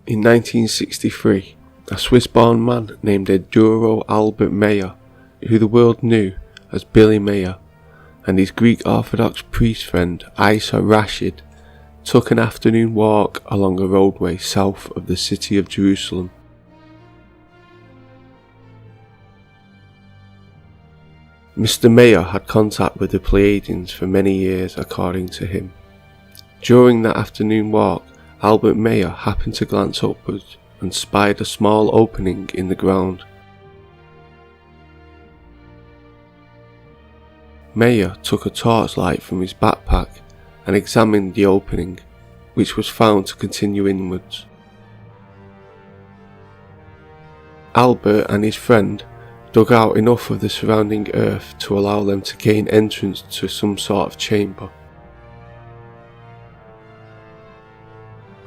In 1963, a Swiss-born man named Enduro Albert Meyer, who the world knew as Billy Meyer, and his Greek Orthodox priest friend Isa Rashid took an afternoon walk along a roadway south of the city of Jerusalem. Mr. Meyer had contact with the Pleiadians for many years, according to him. During that afternoon walk, Albert Meyer happened to glance upwards and spied a small opening in the ground. Meyer took a torchlight from his backpack and examined the opening, which was found to continue inwards. Albert and his friend dug out enough of the surrounding earth to allow them to gain entrance to some sort of chamber.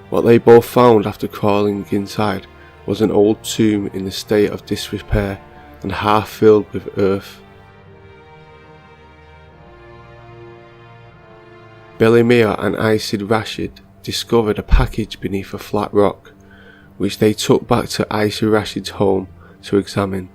What they both found after crawling inside was an old tomb in a state of disrepair and half filled with earth. Billy Meyer and Isa Rashid discovered a package beneath a flat rock, which they took back to Isa Rashid's home to examine.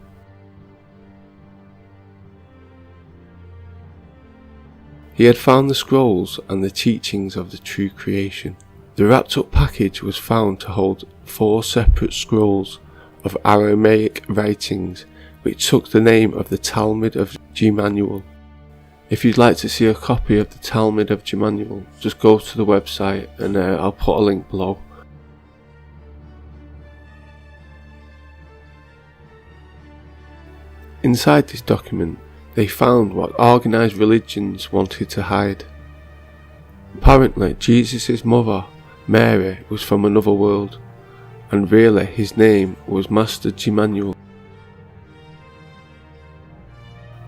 He had found the scrolls and the teachings of the true creation. The wrapped up package was found to hold 4 separate scrolls of Aramaic writings which took the name of the Talmud of Gemanuel. If you'd like to see a copy of the Talmud of Gemanuel, just go to the website and I'll put a link below. Inside this document, they found what organised religions wanted to hide. Apparently, Jesus' mother, Mary, was from another world, and really his name was Master Gemanuel.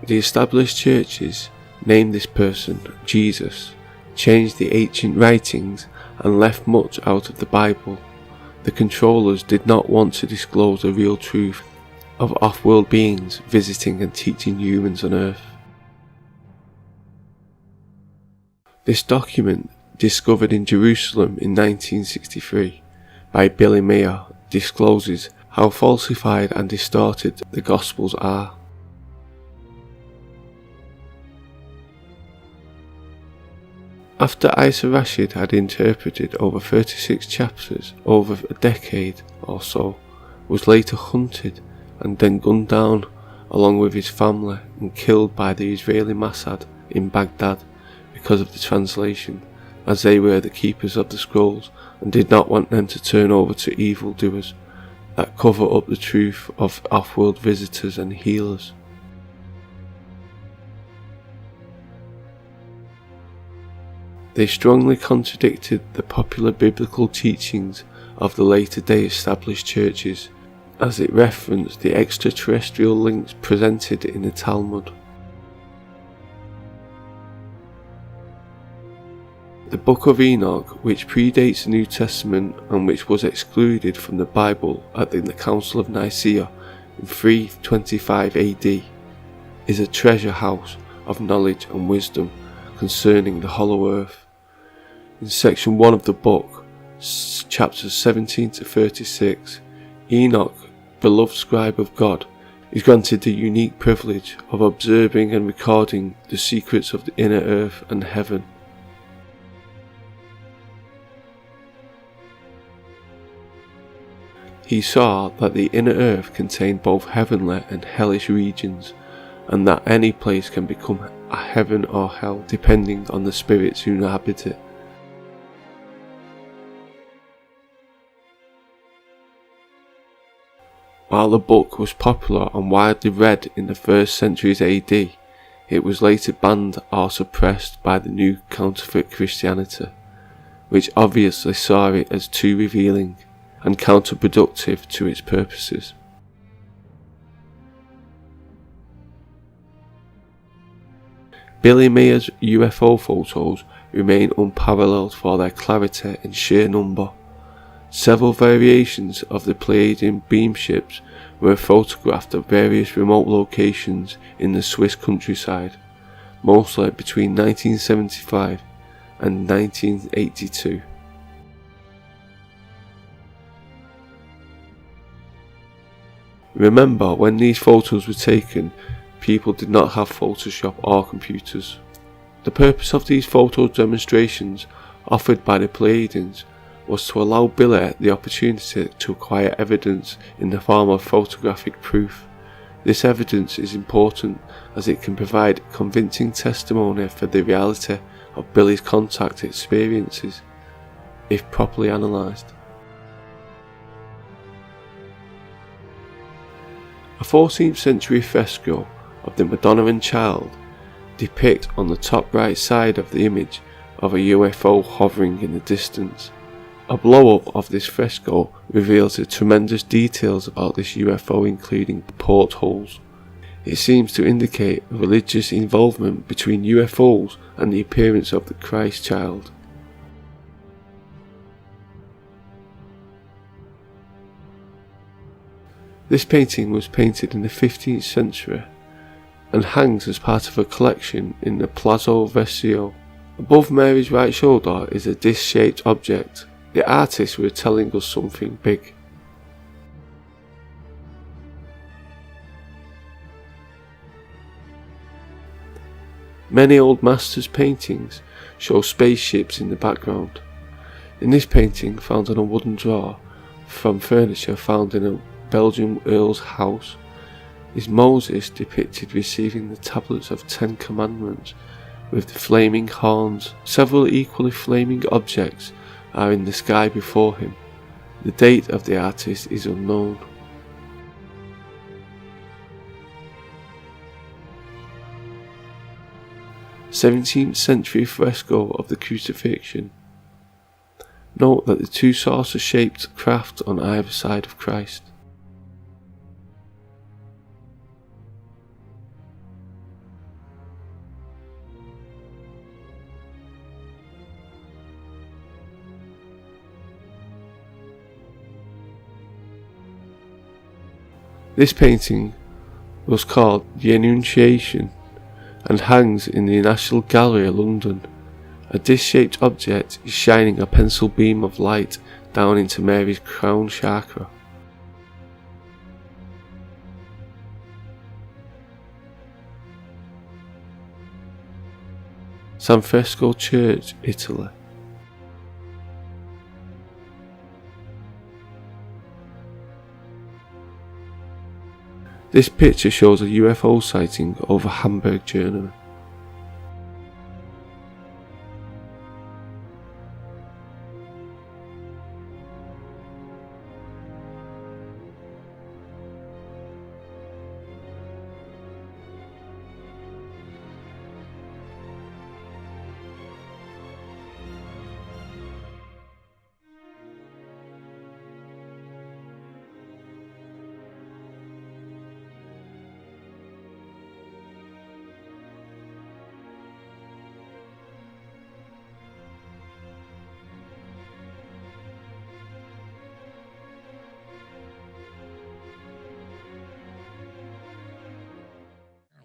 The established churches named this person Jesus, changed the ancient writings, and left much out of the Bible. The controllers did not want to disclose the real truth of off-world beings visiting and teaching humans on Earth. This document, discovered in Jerusalem in 1963 by Billy Meyer, discloses how falsified and distorted the Gospels are. After Isa Rashid had interpreted over 36 chapters over a decade or so, was later hunted and then gunned down along with his family and killed by the Israeli Mossad in Baghdad because of the translation, as they were the keepers of the scrolls and did not want them to turn over to evildoers that cover up the truth of off-world visitors and healers. They strongly contradicted the popular biblical teachings of the later day established churches, as it referenced the extraterrestrial links presented in the Talmud. The Book of Enoch, which predates the New Testament and which was excluded from the Bible at the Council of Nicaea in 325 AD, is a treasure house of knowledge and wisdom concerning the hollow earth. In section 1 of the book, chapters 17 to 36, Enoch, beloved scribe of God, is granted the unique privilege of observing and recording the secrets of the inner earth and heaven. He saw that the inner earth contained both heavenly and hellish regions, and that any place can become a heaven or hell depending on the spirits who inhabit it. While the book was popular and widely read in the first centuries AD, it was later banned or suppressed by the new counterfeit Christianity, which obviously saw it as too revealing and counterproductive to its purposes. Billy Meyer's UFO photos remain unparalleled for their clarity and sheer number. Several variations of the Pleiadian beam ships were photographed at various remote locations in the Swiss countryside, mostly between 1975 and 1982. Remember, when these photos were taken, people did not have Photoshop or computers. The purpose of these photo demonstrations offered by the Pleiadians was to allow Billy the opportunity to acquire evidence in the form of photographic proof. This evidence is important as it can provide convincing testimony for the reality of Billy's contact experiences, if properly analysed. A 14th century fresco of the Madonna and Child depicts on the top right side of the image of a UFO hovering in the distance. A blow-up of this fresco reveals the tremendous details about this UFO, including portholes. It seems to indicate a religious involvement between UFOs and the appearance of the Christ child. This painting was painted in the 15th century and hangs as part of a collection in the Palazzo Vecchio. Above Mary's right shoulder is a disc-shaped object. The artists were telling us something big. Many old masters' paintings show spaceships in the background. In this painting, found in a wooden drawer from furniture found in a Belgian earl's house, is Moses depicted receiving the tablets of 10 commandments with the flaming horns. Several equally flaming objects are in the sky before him. The date of the artist is unknown. / 17th century fresco of the Crucifixion. Note that the two saucer-shaped craft on either side of Christ. This painting was called The Annunciation and hangs in the National Gallery, London. A disc-shaped object is shining a pencil beam of light down into Mary's crown chakra. San Fresco Church, Italy. This picture shows a UFO sighting over Hamburg, Germany.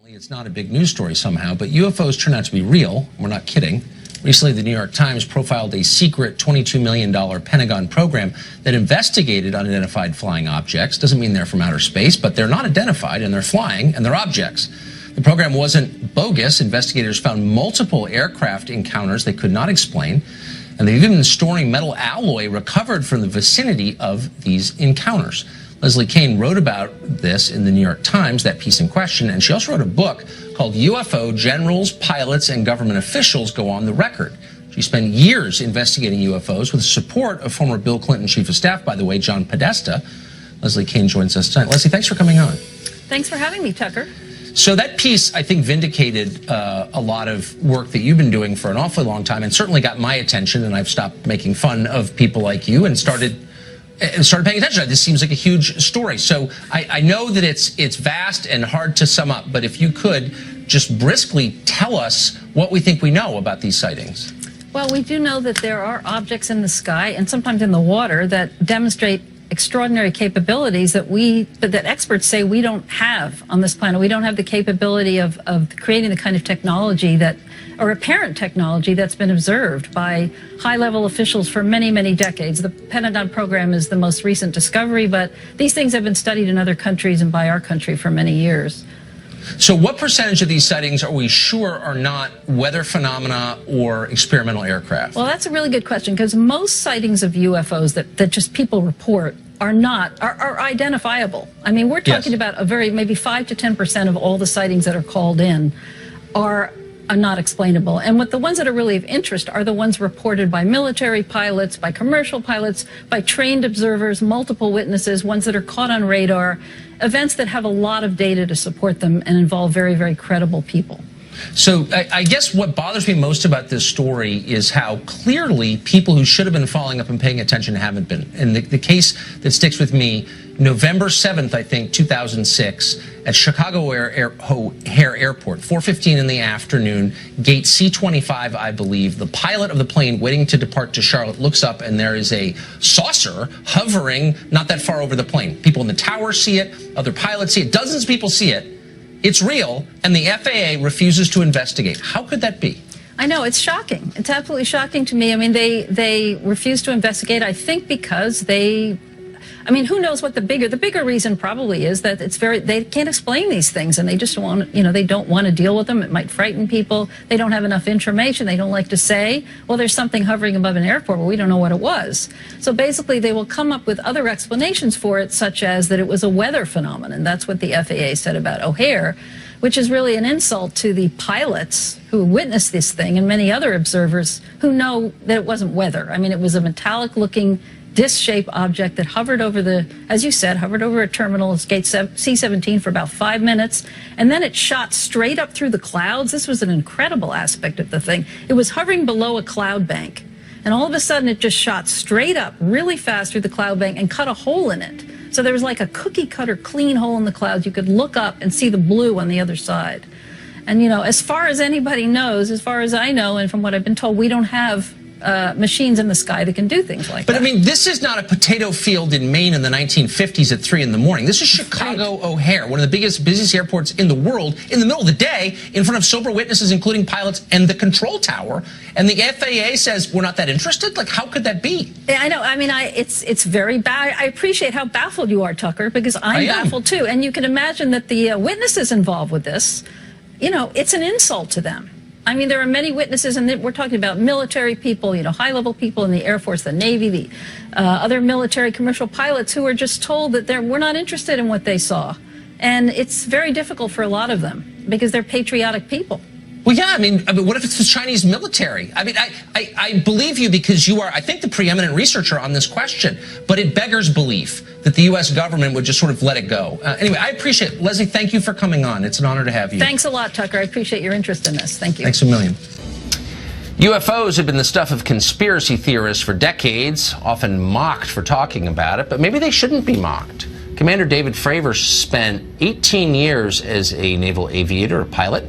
It's not a big news story somehow, but UFOs turn out to be real. We're not kidding. Recently, the New York Times profiled a secret $22 million Pentagon program that investigated unidentified flying objects. Doesn't mean they're from outer space, but they're not identified, and they're flying, and they're objects. The program wasn't bogus. Investigators found multiple aircraft encounters they could not explain, and they've even been storing metal alloy recovered from the vicinity of these encounters. Leslie Kean wrote about this in the New York Times, that piece in question, and she also wrote a book called UFO Generals, Pilots, and Government Officials Go on the Record. She spent years investigating UFOs with the support of former Bill Clinton Chief of Staff, by the way, John Podesta. Leslie Kean joins us tonight. Leslie, thanks for coming on. Thanks for having me, Tucker. So that piece, I think, vindicated a lot of work that you've been doing for an awfully long time, and certainly got my attention, and I've stopped making fun of people like you and started paying attention. This seems like a huge story. So I know that it's vast and hard to sum up, but if you could just briskly tell us what we think we know about these sightings. Well, we do know that there are objects in the sky and sometimes in the water that demonstrate extraordinary capabilities that experts say we don't have on this planet. We don't have the capability of creating the kind of technology or apparent technology that's been observed by high-level officials for many, many decades. The Pentagon program is the most recent discovery, but these things have been studied in other countries and by our country for many years. So what percentage of these sightings are we sure are not weather phenomena or experimental aircraft? Well, that's a really good question, because most sightings of UFOs that just people report are identifiable. I mean, we're talking about maybe 5 to 10% of all the sightings that are called in are not explainable. And the ones that are really of interest are the ones reported by military pilots, by commercial pilots, by trained observers, multiple witnesses, ones that are caught on radar, events that have a lot of data to support them and involve very, very credible people. So I guess what bothers me most about this story is how clearly people who should have been following up and paying attention haven't been. And the case that sticks with me, November 7th, I think, 2006, at Chicago O'Hare Airport, 4:15 in the afternoon, gate C-25, I believe, the pilot of the plane waiting to depart to Charlotte looks up and there is a saucer hovering not that far over the plane. People in the tower see it, other pilots see it, dozens of people see it. It's real, and the FAA refuses to investigate. How could that be? I know, it's shocking. It's absolutely shocking to me. I mean, they refuse to investigate, I think, because who knows what the bigger reason probably is that they can't explain these things, and they just they don't want to deal with them. It might frighten people. They don't have enough information. They don't like to say, well, there's something hovering above an airport, but we don't know what it was. So basically, they will come up with other explanations for it, such as that it was a weather phenomenon. That's what the FAA said about O'Hare, which is really an insult to the pilots who witnessed this thing and many other observers who know that it wasn't weather. I mean, it was a metallic-looking disc-shaped object that hovered over as you said, hovered over a terminal, gate C-17 for about 5 minutes, and then it shot straight up through the clouds. This was an incredible aspect of the thing. It was hovering below a cloud bank, and all of a sudden it just shot straight up really fast through the cloud bank and cut a hole in it. So there was like a cookie-cutter clean hole in the clouds. You could look up and see the blue on the other side. And, as far as anybody knows, as far as I know, and from what I've been told, we don't have machines in the sky that can do things like that. But I mean, this is not a potato field in Maine in the 1950s at 3 in the morning. This is Chicago O'Hare, one of the busiest airports in the world, in the middle of the day, in front of sober witnesses, including pilots and the control tower. And the FAA says we're not that interested? Like, how could that be? Yeah, I know. I mean, it's very bad. I appreciate how baffled you are, Tucker, because I'm baffled too. And you can imagine that the witnesses involved with this, it's an insult to them. I mean, there are many witnesses, and we're talking about military people, high-level people in the Air Force, the Navy, the other military commercial pilots who are just told that we're not interested in what they saw. And it's very difficult for a lot of them because they're patriotic people. Well, yeah, I mean, what if it's the Chinese military? I mean, I believe you because you are, I think, the preeminent researcher on this question, but it beggars belief that the U.S. government would just sort of let it go. Anyway, I appreciate it. Leslie, thank you for coming on. It's an honor to have you. Thanks a lot, Tucker. I appreciate your interest in this. Thank you. Thanks a million. UFOs have been the stuff of conspiracy theorists for decades, often mocked for talking about it, but maybe they shouldn't be mocked. Commander David Fravor spent 18 years as a naval aviator, a pilot.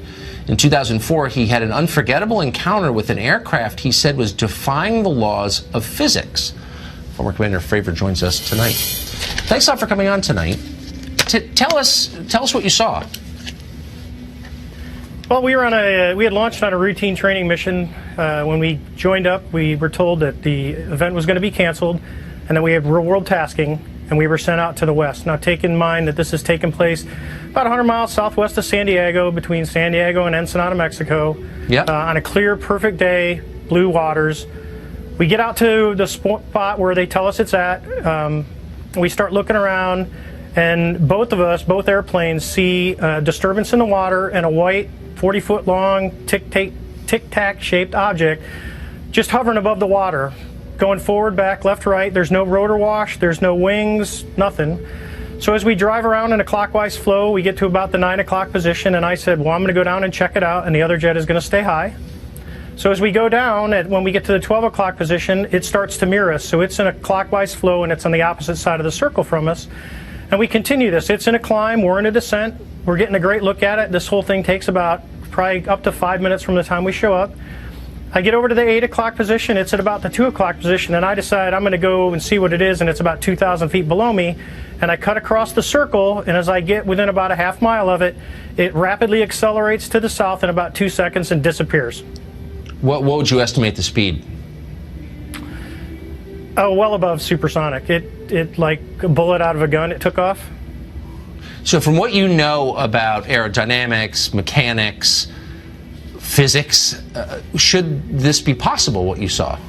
In 2004, he had an unforgettable encounter with an aircraft he said was defying the laws of physics. Former Commander Fravor joins us tonight. Thanks a lot for coming on tonight. Tell us what you saw. Well, we had launched on a routine training mission. When we joined up, we were told that the event was going to be canceled and that we had real-world tasking, and we were sent out to the west. Now, take in mind that this has taken place about 100 miles southwest of San Diego, between San Diego and Ensenada, Mexico, on a clear, perfect day, blue waters. We get out to the spot where they tell us it's at. We start looking around, and both airplanes see a disturbance in the water and a white, 40-foot long, tic-tac shaped object just hovering above the water, going forward, back, left, right. There's no rotor wash, there's no wings, nothing. So as we drive around in a clockwise flow, we get to about the 9 o'clock position, and I said, well, I'm going to go down and check it out, and the other jet is going to stay high. So as we go down, when we get to the 12 o'clock position, it starts to mirror us. So it's in a clockwise flow, and it's on the opposite side of the circle from us. And we continue this. It's in a climb, we're in a descent. We're getting a great look at it. This whole thing takes about probably up to 5 minutes from the time we show up. I get over to the 8 o'clock position, it's at about the 2 o'clock position, and I decide I'm going to go and see what it is, and it's about 2,000 feet below me, and I cut across the circle, and as I get within about a half mile of it, it rapidly accelerates to the south in about 2 seconds and disappears. What would you estimate the speed? Oh, well above supersonic. It like a bullet out of a gun, it took off. So from what you know about aerodynamics, mechanics, physics, should this be possible, what you saw?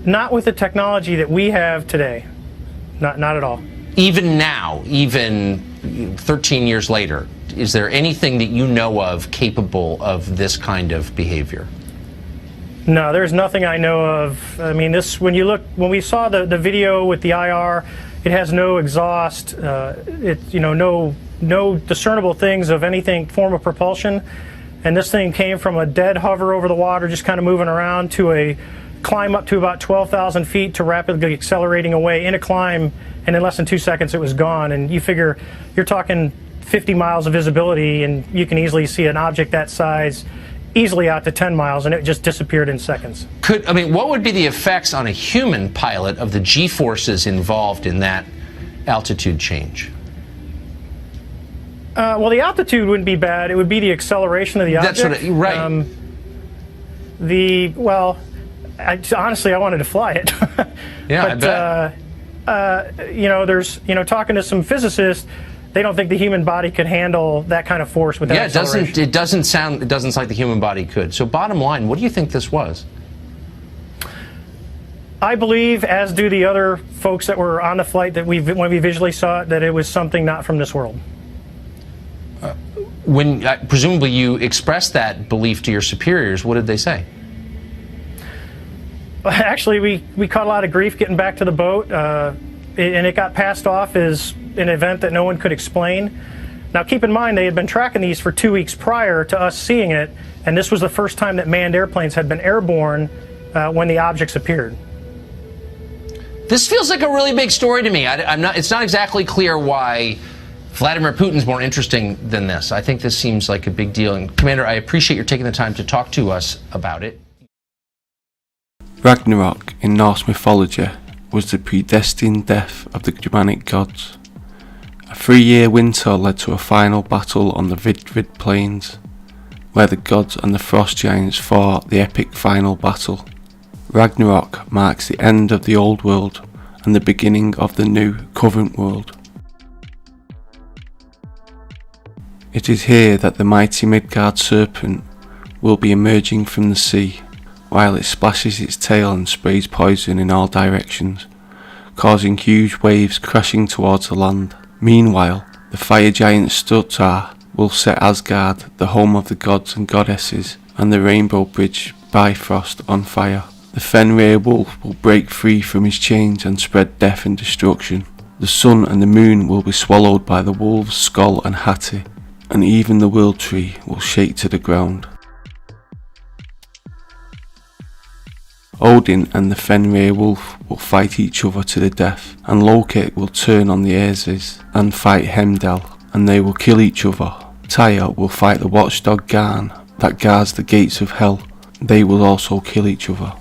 Not with the technology that we have today. Not at all. Even now, even 13 years later, is there anything that you know of capable of this kind of behavior? No, there's nothing I know of. I mean, when we saw the video with the IR, it has no exhaust, no discernible things of anything form of propulsion. And this thing came from a dead hover over the water, just kind of moving around, to a climb up to about 12,000 feet to rapidly accelerating away in a climb, and in less than 2 seconds it was gone. And you figure you're talking 50 miles of visibility, and you can easily see an object that size easily out to 10 miles, and it just disappeared in seconds. What would be the effects on a human pilot of the G-forces involved in that altitude change? Well, the altitude wouldn't be bad. It would be the acceleration of the object. That's right. Honestly, I wanted to fly it. Yeah, but, talking to some physicists, they don't think the human body could handle that kind of force with that acceleration. It doesn't sound like the human body could. So bottom line, what do you think this was? I believe, as do the other folks that were on the flight when we visually saw it, that it was something not from this world. When presumably you expressed that belief to your superiors, what did they say? Actually, we caught a lot of grief getting back to the boat, and it got passed off as an event that no one could explain. Now, keep in mind, they had been tracking these for 2 weeks prior to us seeing it, and this was the first time that manned airplanes had been airborne when the objects appeared. This feels like a really big story to me. It's not exactly clear why Vladimir Putin's more interesting than this. I think this seems like a big deal. And Commander, I appreciate your taking the time to talk to us about it. Ragnarok in Norse mythology was the predestined death of the Germanic gods. A 3-year winter led to a final battle on the Vidvid plains, where the gods and the frost giants fought the epic final battle. Ragnarok marks the end of the old world and the beginning of the new covenant world. It is here that the mighty Midgard serpent will be emerging from the sea, while it splashes its tail and sprays poison in all directions, causing huge waves crashing towards the land. Meanwhile, the fire giant Sturtar will set Asgard, the home of the gods and goddesses, and the Rainbow Bridge Bifrost on fire. The Fenrir wolf will break free from his chains and spread death and destruction. The sun and the moon will be swallowed by the wolves Skoll and Hati, and even the world tree will shake to the ground. Odin and the Fenrir wolf will fight each other to the death, and Loki will turn on the Ases and fight Heimdall, and they will kill each other. Tyr will fight the watchdog Garn that guards the gates of hell. They will also kill each other.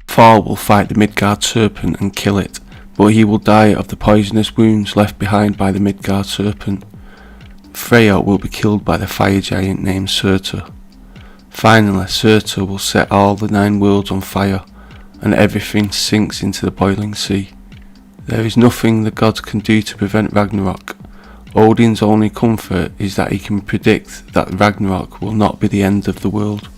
Thor will fight the Midgard serpent and kill it, but he will die of the poisonous wounds left behind by the Midgard serpent. Freya will be killed by the fire giant named Surtur. Finally, Surtur will set all the 9 worlds on fire, and everything sinks into the boiling sea. There is nothing the gods can do to prevent Ragnarok. Odin's only comfort is that he can predict that Ragnarok will not be the end of the world.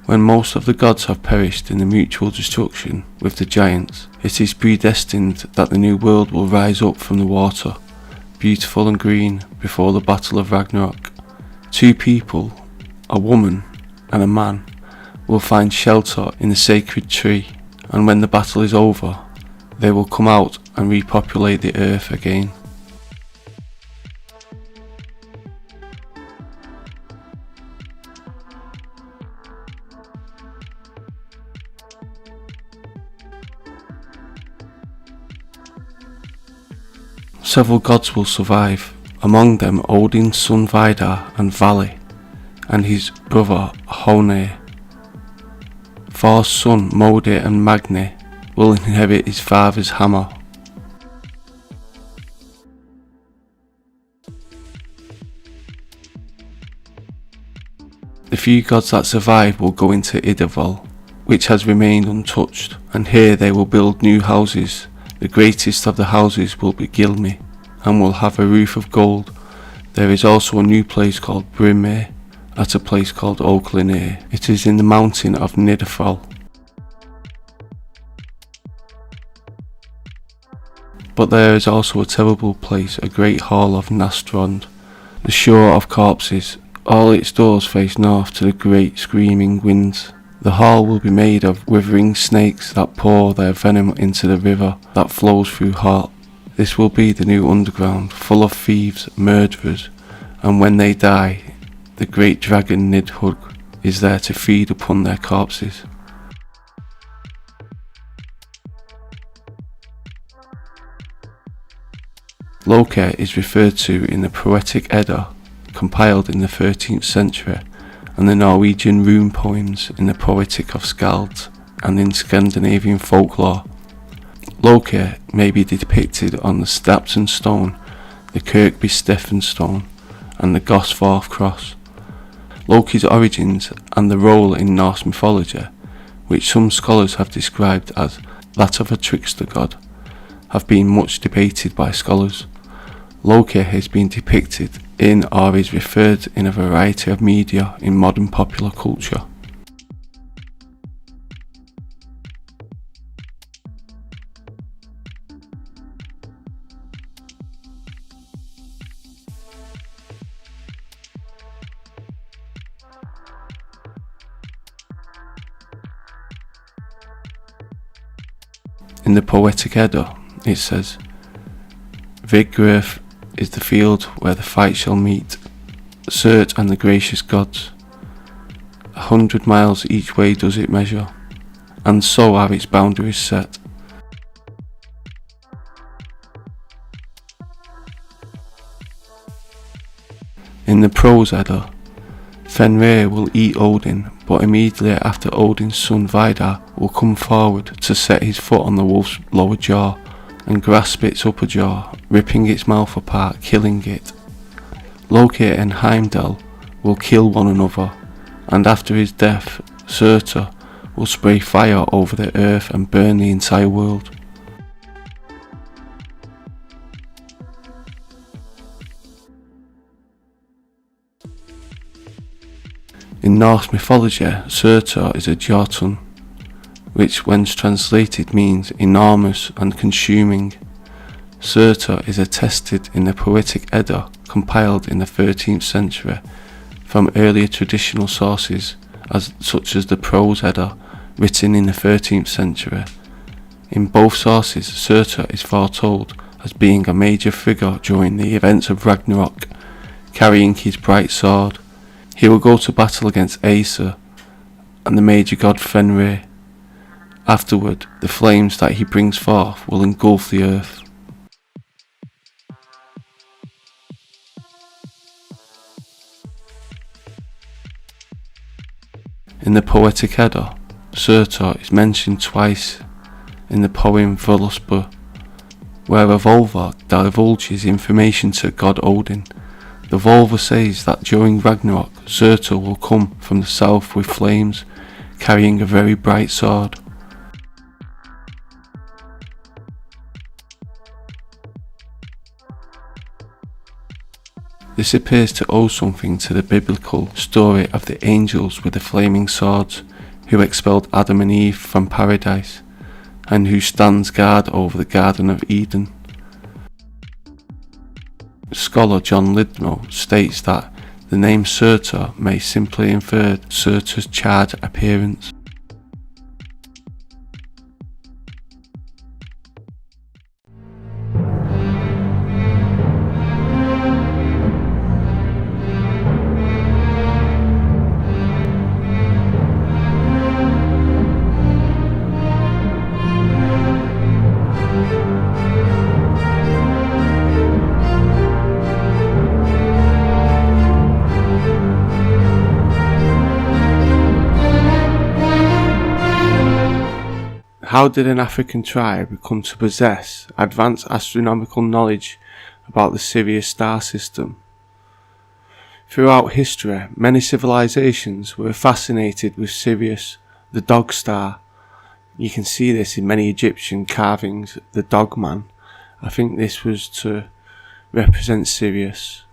When most of the gods have perished in the mutual destruction with the giants, it is predestined that the new world will rise up from the water, beautiful and green, before the battle of Ragnarok. 2 people, a woman and a man, will find shelter in the sacred tree, and when the battle is over, they will come out and repopulate the earth again. Several gods will survive, among them Odin's son Vidar and Vali, and his brother Hone. Thor's son Modi and Magni will inherit his father's hammer. The few gods that survive will go into Idavol, which has remained untouched, and here they will build new houses. The greatest of the houses will be Gilmi, and will have a roof of gold. There is also a new place called Brimir, at a place called Oaklinir. It is in the mountain of Nidafol. But there is also a terrible place, a great hall of Nastrond, the shore of corpses. All its doors face north to the great screaming winds. The hall will be made of withering snakes that pour their venom into the river that flows through Hart. This will be the new underground, full of thieves, murderers, and when they die, the great dragon Nidhugg is there to feed upon their corpses. Loki is referred to in the Poetic Edda, compiled in the 13th century, and the Norwegian rune poems in the Poetic of Skalds and in Scandinavian folklore. Loki may be depicted on the Stapton stone, the Kirkby Stephen stone, and the Gosforth cross. Loki's origins and the role in Norse mythology, which some scholars have described as that of a trickster god, have been much debated by scholars. Loki has been depicted in or is referred in a variety of media in modern popular culture. In the Poetic Edda, it says, Viggrith is the field where the fight shall meet, Surt and the gracious gods. 100 miles each way does it measure, and so are its boundaries set. In the Prose Edda, Fenrir will eat Odin, but immediately after Odin's son Vidar will come forward to set his foot on the wolf's lower jaw and grasp its upper jaw, ripping its mouth apart, killing it. Loki and Heimdall will kill one another, and after his death, Surtur will spray fire over the earth and burn the entire world. In Norse mythology, Surtur is a Jotun, which when translated means enormous and consuming. Surtur is attested in the Poetic Edda, compiled in the 13th century from earlier traditional sources such as the Prose Edda, written in the 13th century. In both sources, Surtur is foretold as being a major figure during the events of Ragnarok, carrying his bright sword. He will go to battle against Aesir and the major god Fenrir. Afterward, the flames that he brings forth will engulf the earth. In the Poetic Edda, Surtur is mentioned twice in the poem Völuspur, where a Volva divulges information to god Odin. The Volva says that during Ragnarok, Surtur will come from the south with flames, carrying a very bright sword. This appears to owe something to the biblical story of the angels with the flaming swords, who expelled Adam and Eve from paradise, and who stands guard over the Garden of Eden. Scholar John Lydno states that the name Surtur may simply infer Surtur's charred appearance. How did an African tribe come to possess advanced astronomical knowledge about the Sirius star system? Throughout history, many civilizations were fascinated with Sirius, the dog star. You can see this in many Egyptian carvings, the dog man. I think this was to represent Sirius.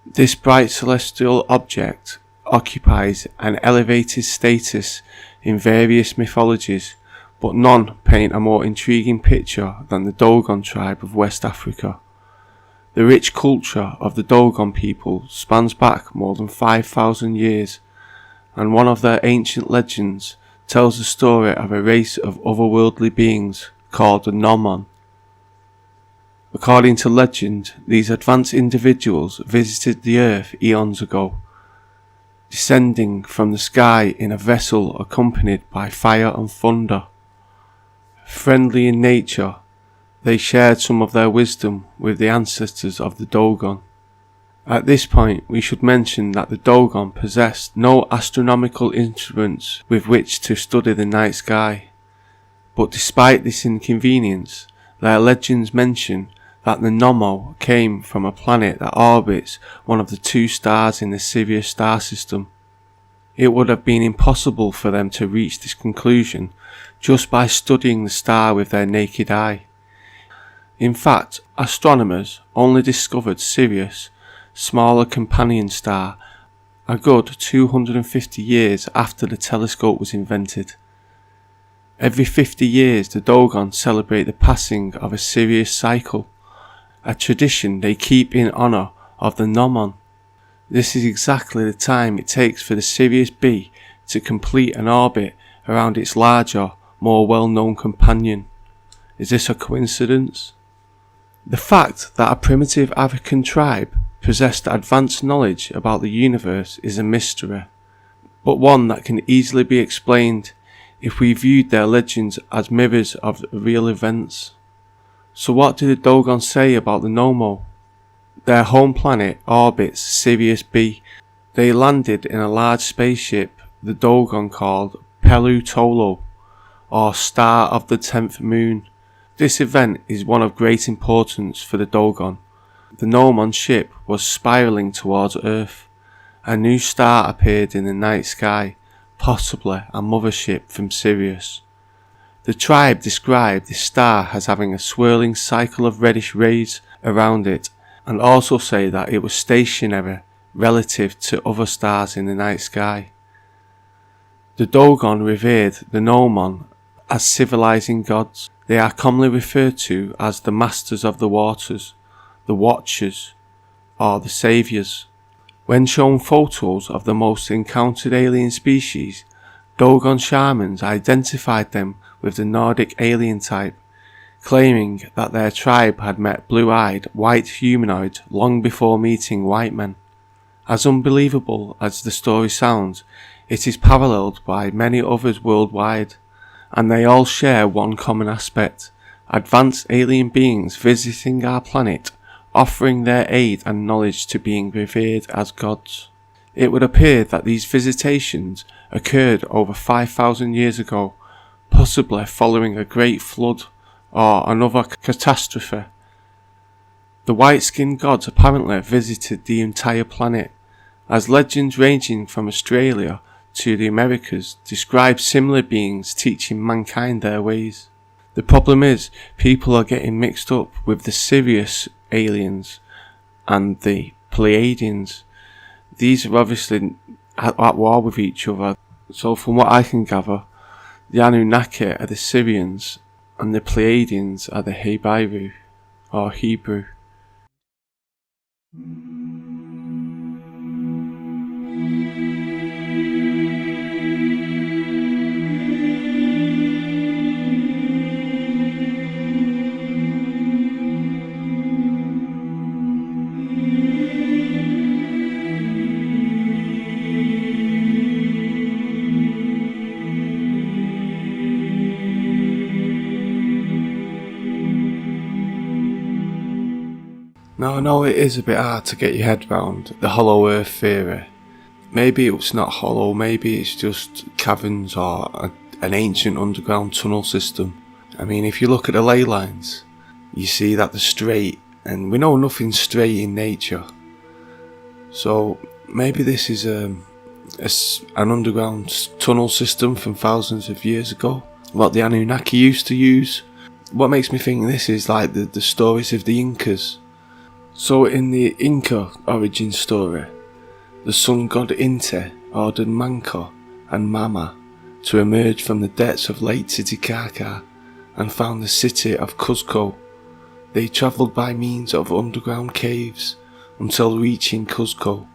This bright celestial object occupies an elevated status in various mythologies, but none paint a more intriguing picture than the Dogon tribe of West Africa. The rich culture of the Dogon people spans back more than 5,000 years, and one of their ancient legends tells the story of a race of otherworldly beings called the Nomon. According to legend, these advanced individuals visited the earth eons ago, descending from the sky in a vessel accompanied by fire and thunder. Friendly in nature, they shared some of their wisdom with the ancestors of the Dogon. At this point, we should mention that the Dogon possessed no astronomical instruments with which to study the night sky. But despite this inconvenience, their legends mention that the Nomon came from a planet that orbits one of the two stars in the Sirius star system. It would have been impossible for them to reach this conclusion just by studying the star with their naked eye. In fact, astronomers only discovered Sirius, smaller companion star, a good 250 years after the telescope was invented. Every 50 years the Dogon celebrate the passing of a Sirius cycle, a tradition they keep in honour of the Nomon. This is exactly the time it takes for the Sirius B to complete an orbit around its larger, more well-known companion. Is this a coincidence? The fact that a primitive African tribe possessed advanced knowledge about the universe is a mystery, but one that can easily be explained if we viewed their legends as mirrors of real events. So what did the Dogon say about the Nomon? Their home planet orbits Sirius B. They landed in a large spaceship the Dogon called Pelu Tolo, or Star of the 10th Moon. This event is one of great importance for the Dogon. The Nomon ship was spiralling towards Earth. A new star appeared in the night sky, possibly a mothership from Sirius. The tribe described this star as having a swirling cycle of reddish rays around it, and also say that it was stationary relative to other stars in the night sky. The Dogon revered the Nomon as civilizing gods. They are commonly referred to as the Masters of the Waters, the Watchers, or the Saviours. When shown photos of the most encountered alien species, Dogon shamans identified them with the Nordic alien type, claiming that their tribe had met blue-eyed white humanoids long before meeting white men. As unbelievable as the story sounds, it is paralleled by many others worldwide, and they all share one common aspect: advanced alien beings visiting our planet, offering their aid and knowledge to being revered as gods. It would appear that these visitations occurred over 5,000 years ago, possibly following a great flood or another catastrophe. The white-skinned gods apparently visited the entire planet, as legends ranging from Australia to the Americas describe similar beings teaching mankind their ways. The problem is, people are getting mixed up with the Sirius aliens and the Pleiadians. These are obviously at war with each other. So from what I can gather, the Anunnaki are the Syrians and the Pleiadians are the Hebrew or Hebrew. Now I know it is a bit hard to get your head round the hollow earth theory. Maybe it's not hollow, maybe it's just caverns or an ancient underground tunnel system. I mean, if you look at the ley lines, you see that they're straight, and we know nothing's straight in nature. So maybe this is an underground tunnel system from thousands of years ago, what the Anunnaki used to use. What makes me think this is like the stories of the Incas. So in the Inca origin story, the sun god Inti ordered Manco and Mama to emerge from the depths of Lake Titicaca and found the city of Cuzco. They travelled by means of underground caves until reaching Cuzco,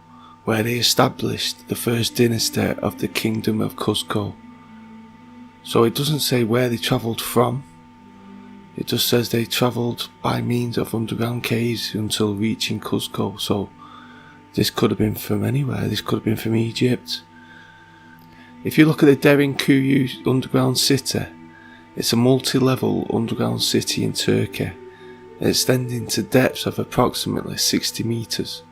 where they established the first dynasty of the Kingdom of Cuzco. So it doesn't say where they travelled from, it just says they travelled by means of underground caves until reaching Cuzco. So this could have been from anywhere, this could have been from Egypt. If you look at the Derinkuyu underground city, it's a multi-level underground city in Turkey, extending to depths of approximately 60 metres.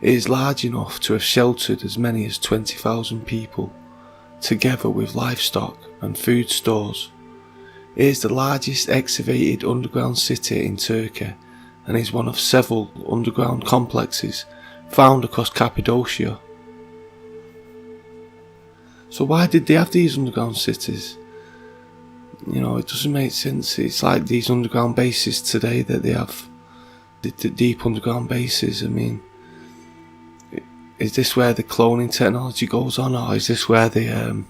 It is large enough to have sheltered as many as 20,000 people, together with livestock and food stores. It is the largest excavated underground city in Turkey and is one of several underground complexes found across Cappadocia. So why did they have these underground cities? You know, it doesn't make sense. It's like these underground bases today that they have, the deep underground bases. I mean, is this where the cloning technology goes on, or is this where the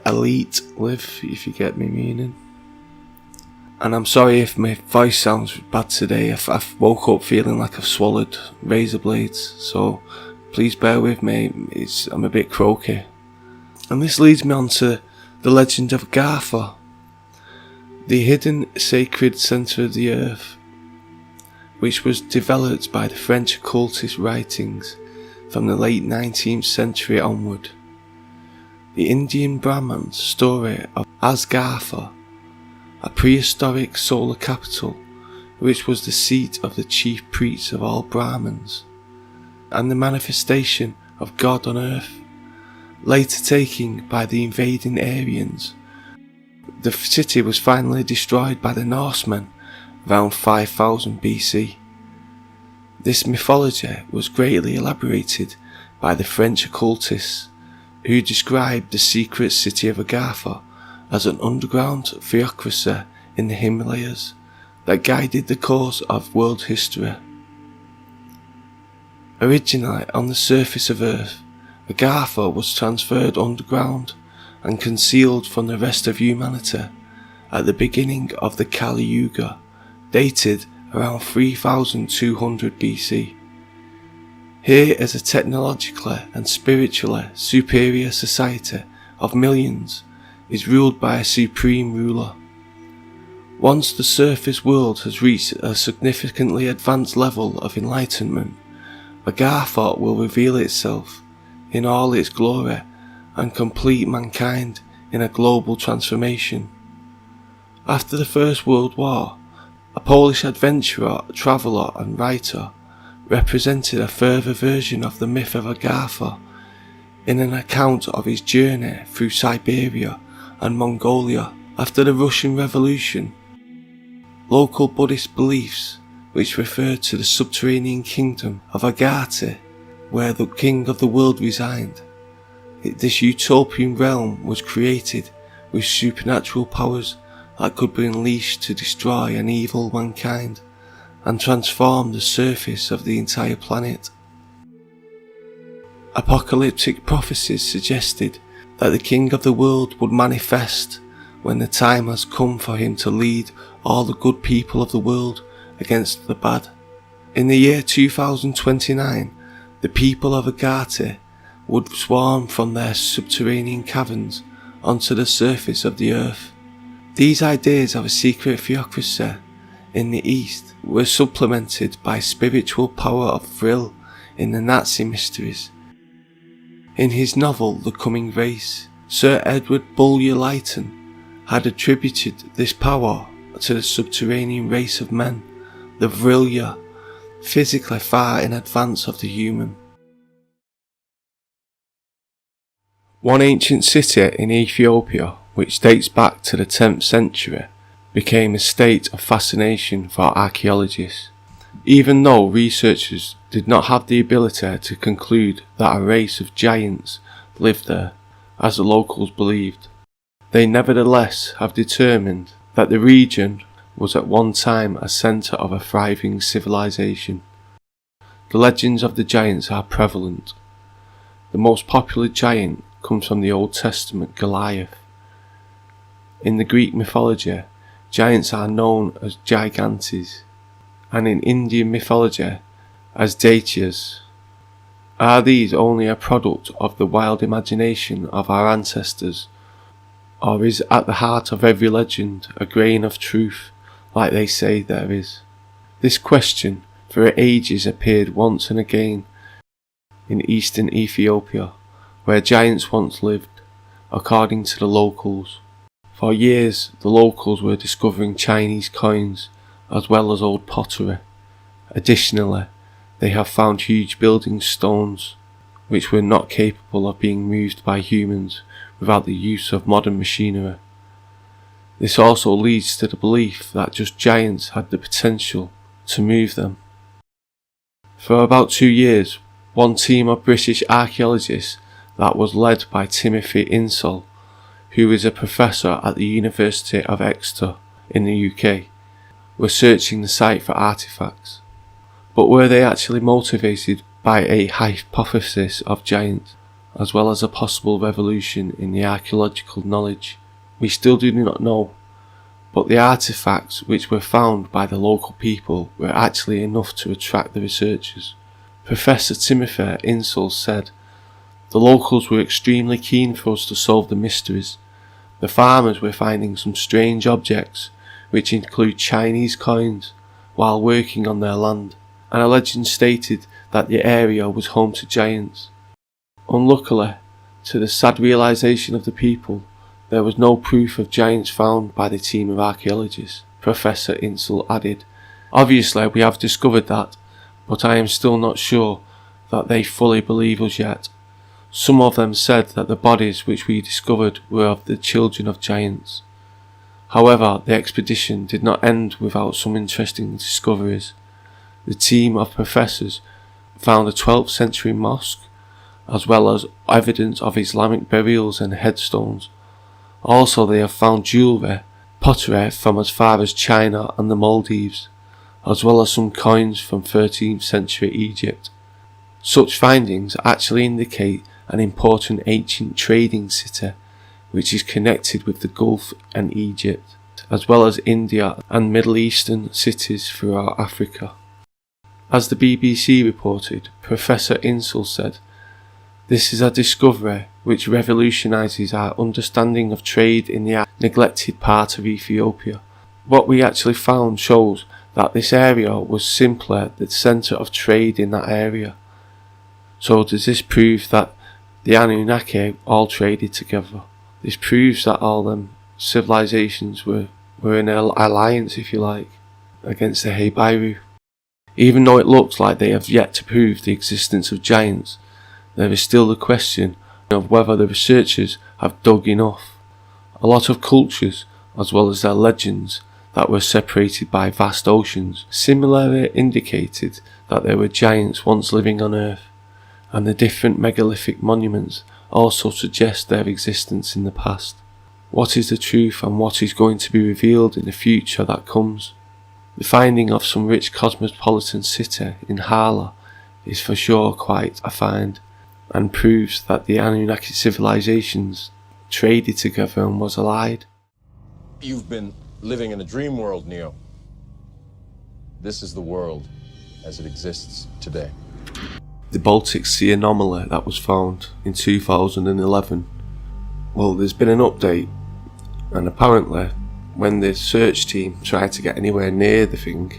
elite live, if you get me meaning? And I'm sorry if my voice sounds bad today. I've woke up feeling like I've swallowed razor blades, so please bear with me. I'm a bit croaky. And this leads me on to the legend of Gartha, the hidden sacred centre of the earth, which was developed by the French occultist writings from the late 19th century onward. The Indian Brahman's story of Asgartha, a prehistoric solar capital which was the seat of the chief priests of all Brahmins, and the manifestation of God on earth, later taken by the invading Aryans. The city was finally destroyed by the Norsemen around 5000 BC. This mythology was greatly elaborated by the French occultists, who described the secret city of Agartha as an underground theocracy in the Himalayas that guided the course of world history. Originally on the surface of Earth, Agartha was transferred underground and concealed from the rest of humanity at the beginning of the Kali Yuga, dated around 3200 BC. Here is a technologically and spiritually superior society of millions is ruled by a supreme ruler. Once the surface world has reached a significantly advanced level of enlightenment, Agartha will reveal itself in all its glory and complete mankind in a global transformation. After the First World War, a Polish adventurer, traveller and writer represented a further version of the myth of Agartha in an account of his journey through Siberia and Mongolia after the Russian Revolution. Local Buddhist beliefs, which referred to the subterranean kingdom of Agati, where the king of the world resided. This utopian realm was created with supernatural powers that could be unleashed to destroy an evil mankind and transform the surface of the entire planet. Apocalyptic prophecies suggested that the king of the world would manifest when the time has come for him to lead all the good people of the world against the bad. In the year 2029, the people of Agati would swarm from their subterranean caverns onto the surface of the earth. These ideas of a secret theocracy in the East were supplemented by spiritual power of thrill in the Nazi mysteries. In his novel The Coming Race, Sir Edward Bulwer Lytton had attributed this power to the subterranean race of men, the Vrilya, physically far in advance of the human. One ancient city in Ethiopia, which dates back to the 10th century, became a state of fascination for archaeologists, even though researchers did not have the ability to conclude that a race of giants lived there, as the locals believed. They nevertheless have determined that the region was at one time a centre of a thriving civilization. The legends of the giants are prevalent. The most popular giant comes from the Old Testament Goliath. In the Greek mythology, giants are known as gigantes, and in Indian mythology as daityas. Are these only a product of the wild imagination of our ancestors, or is at the heart of every legend a grain of truth, like they say there is? This question for ages appeared once and again in eastern Ethiopia, where giants once lived, according to the locals. For years, the locals were discovering Chinese coins, as well as old pottery. Additionally, they have found huge building stones, which were not capable of being moved by humans without the use of modern machinery. This also leads to the belief that just giants had the potential to move them. For about 2 years, one team of British archaeologists that was led by Timothy Insall, who is a professor at the University of Exeter in the UK, were searching the site for artefacts. But were they actually motivated by a hypothesis of giants, as well as a possible revolution in the archaeological knowledge? We still do not know, but the artefacts which were found by the local people were actually enough to attract the researchers. Professor Timothy Insall said, "The locals were extremely keen for us to solve the mysteries. The farmers were finding some strange objects, which include Chinese coins, while working on their land, and a legend stated that the area was home to giants. Unluckily, to the sad realization of the people, there was no proof of giants found by the team of archaeologists," Professor Insall added. "Obviously we have discovered that, but I am still not sure that they fully believe us yet. Some of them said that the bodies which we discovered were of the children of giants. However, the expedition did not end without some interesting discoveries. The team of professors found a 12th century mosque, as well as evidence of Islamic burials and headstones. Also, they have found jewellery, pottery from as far as China and the Maldives, as well as some coins from 13th century Egypt. Such findings actually indicate an important ancient trading city, which is connected with the Gulf and Egypt, as well as India and Middle Eastern cities throughout Africa." As the BBC reported, Professor Insall said, "This is a discovery which revolutionises our understanding of trade in the neglected part of Ethiopia. What we actually found shows that this area was simply the centre of trade in that area. So does this prove that the Anunnaki all traded together? This proves that all them civilizations were in an alliance, if you like, against the Hebairu. Even though it looks like they have yet to prove the existence of giants, there is still the question of whether the researchers have dug enough. A lot of cultures, as well as their legends, that were separated by vast oceans, similarly indicated that there were giants once living on Earth, and the different megalithic monuments also suggest their existence in the past. What is the truth and what is going to be revealed in the future that comes? The finding of some rich cosmopolitan city in Hala is for sure quite a find, and proves that the Anunnaki civilizations traded together and was allied. You've been living in a dream world, Neo. This is the world as it exists today. The Baltic Sea anomaly that was found in 2011. Well, there's been an update, and apparently when the search team tried to get anywhere near the thing,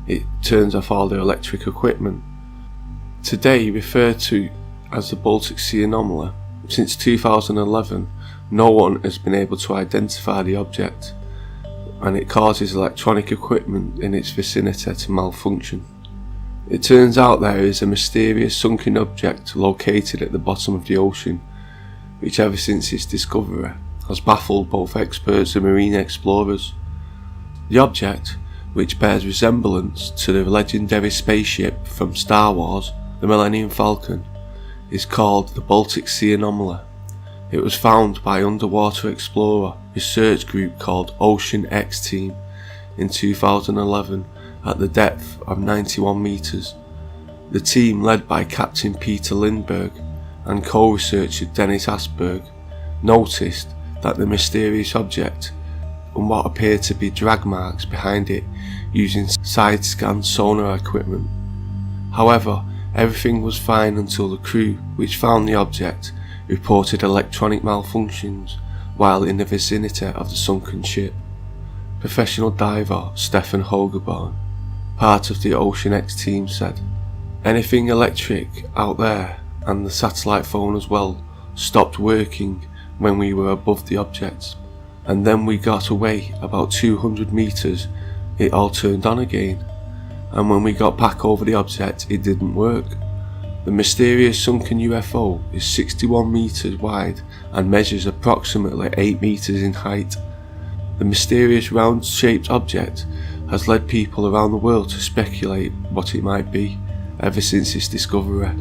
it turns off all their electric equipment. Today referred to as the Baltic Sea anomaly, since 2011 no one has been able to identify the object, and it causes electronic equipment in its vicinity to malfunction. It turns out there is a mysterious sunken object located at the bottom of the ocean, which ever since its discovery has baffled both experts and marine explorers. The object, which bears resemblance to the legendary spaceship from Star Wars, the Millennium Falcon, is called the Baltic Sea Anomaly. It was found by underwater explorer research group called OOWK Team in 2011 at the depth of 91 metres. The team, led by Captain Peter Lindberg and co-researcher Dennis Asberg, noticed that the mysterious object and what appeared to be drag marks behind it using side-scan sonar equipment. However, everything was fine until the crew which found the object reported electronic malfunctions while in the vicinity of the sunken ship. Professional diver Stefan Hogeborn, part of the OOWK team, said, "Anything electric out there and the satellite phone as well stopped working when we were above the object, and then we got away about 200 metres, it all turned on again, and when we got back over the object it didn't work. The mysterious sunken UFO is 61 metres wide and measures approximately 8 metres in height. The mysterious round-shaped object has led people around the world to speculate what it might be ever since its discovery.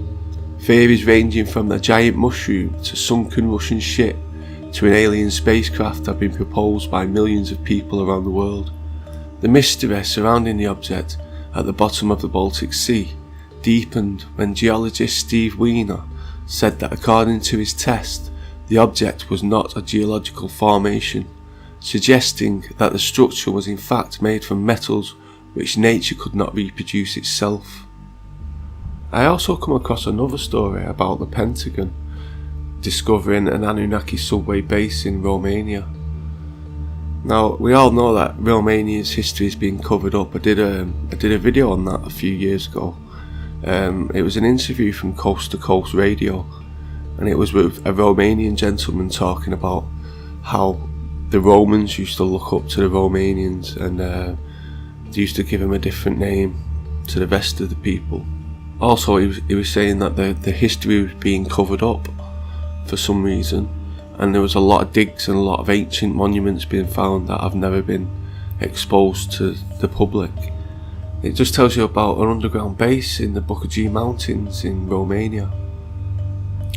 Theories ranging from the giant mushroom to sunken Russian ship to an alien spacecraft have been proposed by millions of people around the world. The mystery surrounding the object at the bottom of the Baltic Sea deepened when geologist Steve Weiner said that according to his test, the object was not a geological formation, suggesting that the structure was in fact made from metals which nature could not reproduce itself. I also come across another story about the Pentagon discovering an Anunnaki subway base in Romania. Now, we all know that Romania's history is being covered up. I did a video on that a few years ago. It was an interview from Coast to Coast Radio, and it was with a Romanian gentleman talking about how the Romans used to look up to the Romanians, and they used to give him a different name to the rest of the people. Also, he was saying that the history was being covered up for some reason, and there was a lot of digs and a lot of ancient monuments being found that have never been exposed to the public. It just tells you about an underground base in the OOWK mountains in Romania,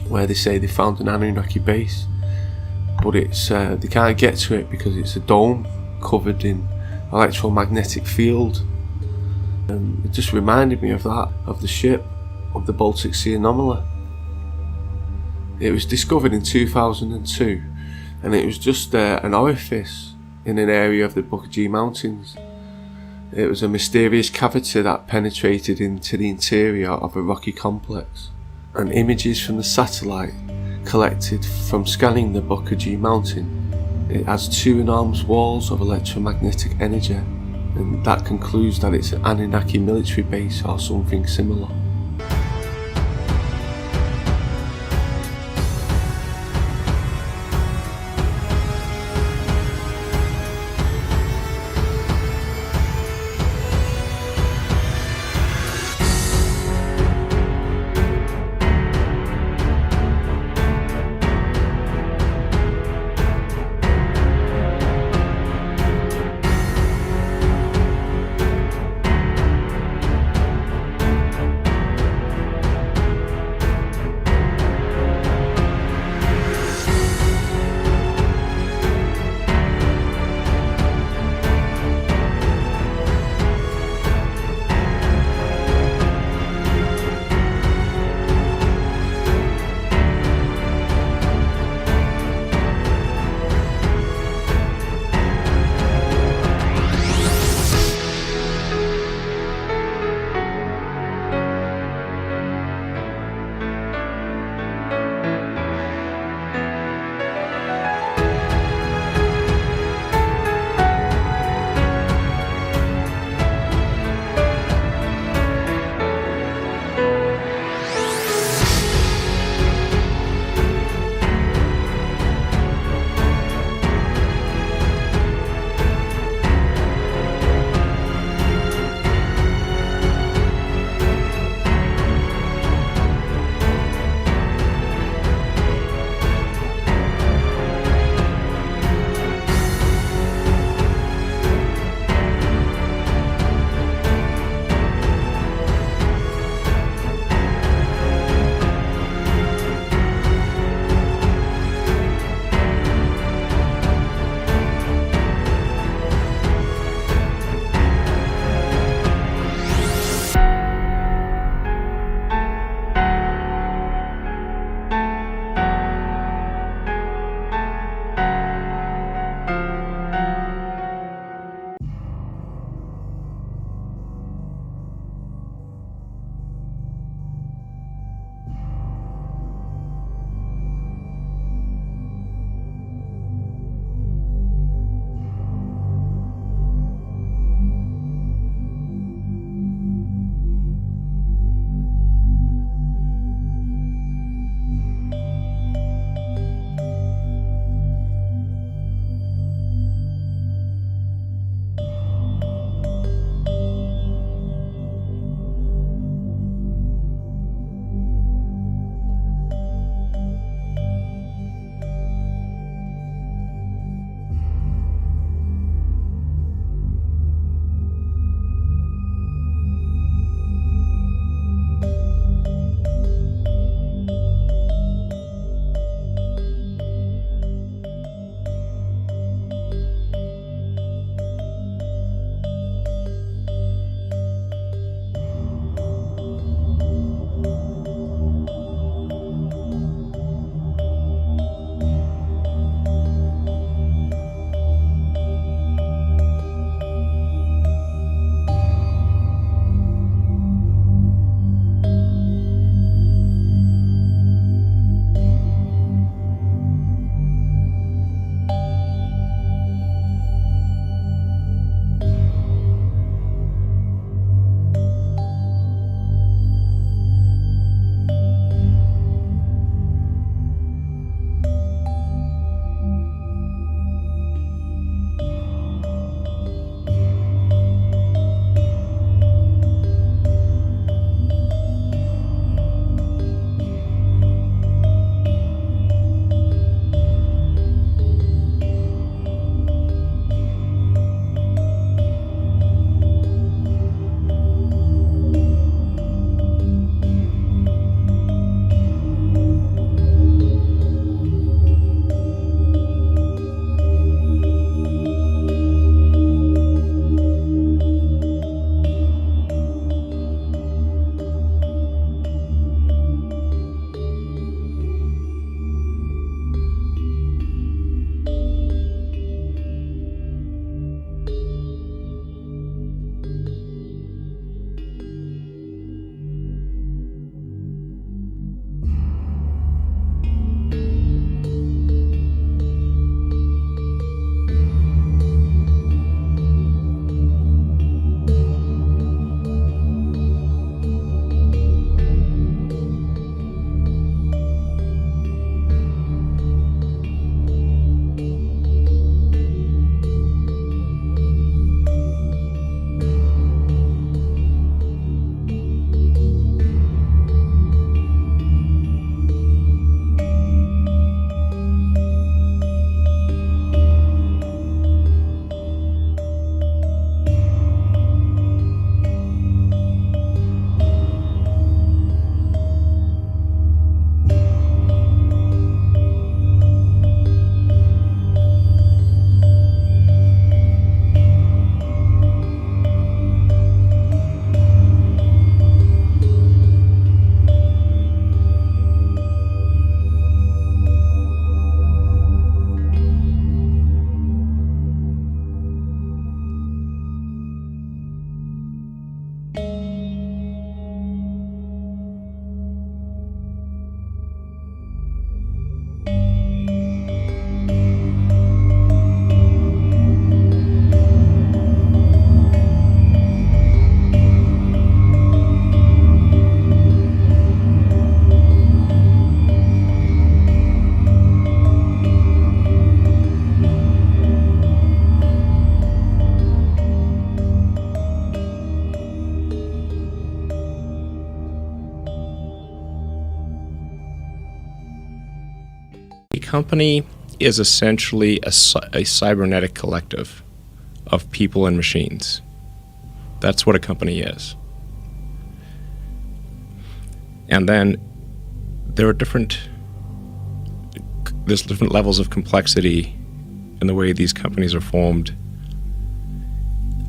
where they say they found an Anunnaki base, but it's they can't get to it because it's a dome covered in electromagnetic field. It just reminded me of that, of the ship, of the Baltic Sea Anomaly. It was discovered in 2002, and it was just an orifice in an area of the OOWK mountains. It was a mysterious cavity that penetrated into the interior of a rocky complex, and images from the satellite collected from scanning the OOWK mountain. It has two enormous walls of electromagnetic energy, and that concludes that it's an Anunnaki military base or something similar. company is essentially a cybernetic collective of people and machines. That's what a company is. And then there's different levels of complexity in the way these companies are formed.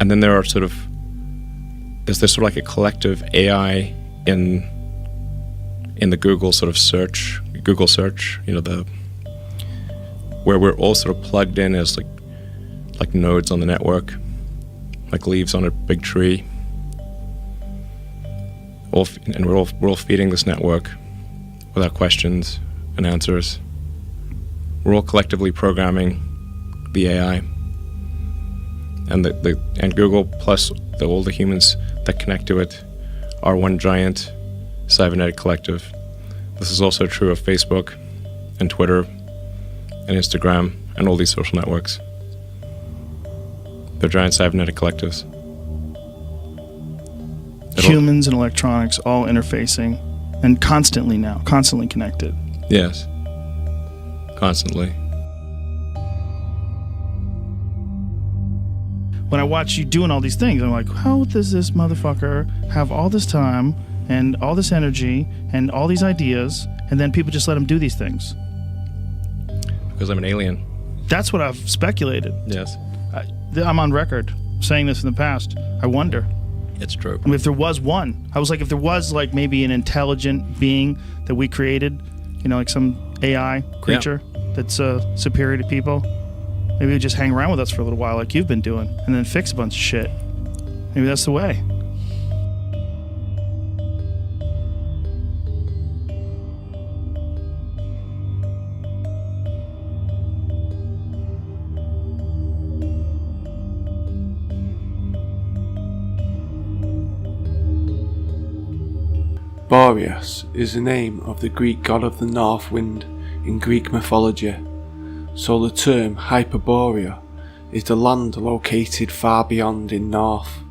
And then there's this sort of like a collective AI in the Google search, where we're all sort of plugged in as like nodes on the network, like leaves on a big tree. And we're all feeding this network without questions and answers. We're all collectively programming the AI, and Google plus all the humans that connect to it are one giant cybernetic collective. This is also true of Facebook and Twitter and Instagram and all these social networks. They're giant cybernetic collectives. Humans and electronics all interfacing, and constantly connected. Yes. Constantly. When I watch you doing all these things, I'm like, how does this motherfucker have all this time and all this energy and all these ideas, and then people just let him do these things? Because I'm an alien. That's what I've speculated. Yes. I'm on record saying this in the past. I wonder. It's true. I mean, if there was one, I was like, if there was like maybe an intelligent being that we created, like some AI creature that's superior to people, maybe he'd just hang around with us for a little while like you've been doing and then fix a bunch of shit. Maybe that's the way. Boreas is the name of the Greek god of the north wind in Greek mythology, so the term Hyperborea is the land located far beyond in north.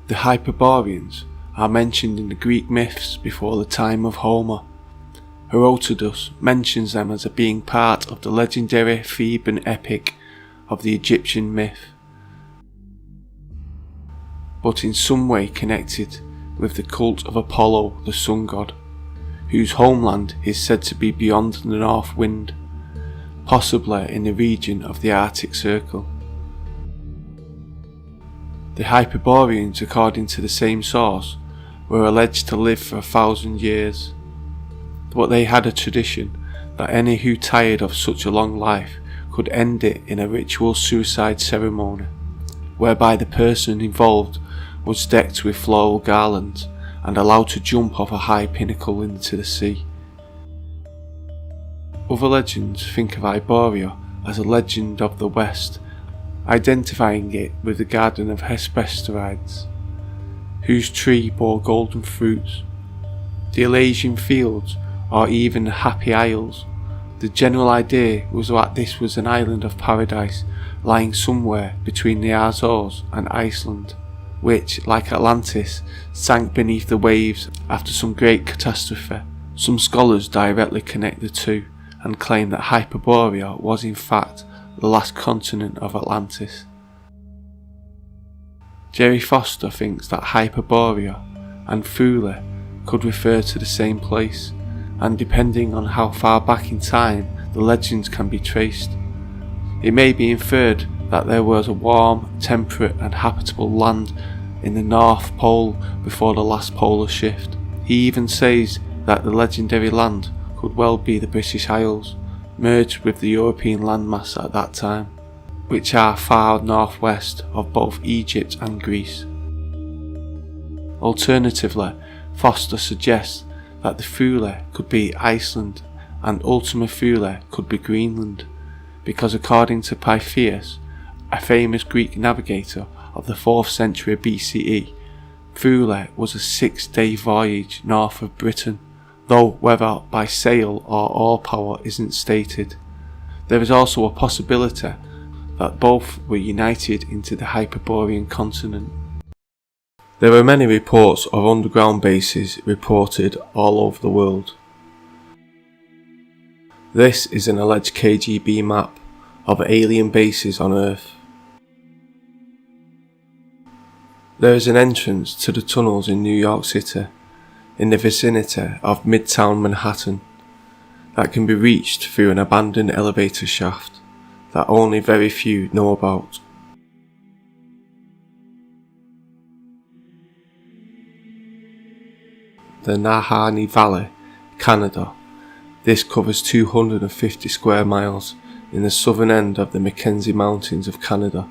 The Hyperboreans are mentioned in the Greek myths before the time of Homer. Herodotus mentions them as being part of the legendary Theban epic of the Egyptian myth, but in some way connected with the cult of Apollo, the sun god, whose homeland is said to be beyond the north wind, possibly in the region of the Arctic Circle. The Hyperboreans, according to the same source, were alleged to live for 1,000 years, but they had a tradition that any who tired of such a long life could end it in a ritual suicide ceremony, whereby the person involved was decked with floral garlands and allowed to jump off a high pinnacle into the sea. Other legends think of Hyperborea as a legend of the West, identifying it with the Garden of Hesperides, whose tree bore golden fruits, the Elysian fields, or even the Happy Isles. The general idea was that this was an island of paradise lying somewhere between the Azores and Iceland, which, like Atlantis, sank beneath the waves after some great catastrophe. Some scholars directly connect the two and claim that Hyperborea was in fact the last continent of Atlantis. Jerry Foster thinks that Hyperborea and Thule could refer to the same place, and depending on how far back in time the legends can be traced, it may be inferred that there was a warm, temperate and habitable land in the North Pole before the last polar shift. He even says that the legendary land could well be the British Isles, merged with the European landmass at that time, which are far northwest of both Egypt and Greece. Alternatively, Foster suggests that the Thule could be Iceland and Ultima Thule could be Greenland, because according to Pytheas, a famous Greek navigator of the 4th century BCE, Thule was a 6-day voyage north of Britain, though whether by sail or oar power isn't stated. There is also a possibility that both were united into the Hyperborean continent. There are many reports of underground bases reported all over the world. This is an alleged KGB map of alien bases on Earth. There is an entrance to the tunnels in New York City, in the vicinity of Midtown Manhattan, that can be reached through an abandoned elevator shaft that only very few know about. The Nahanni Valley, Canada. This covers 250 square miles in the southern end of the Mackenzie Mountains of Canada.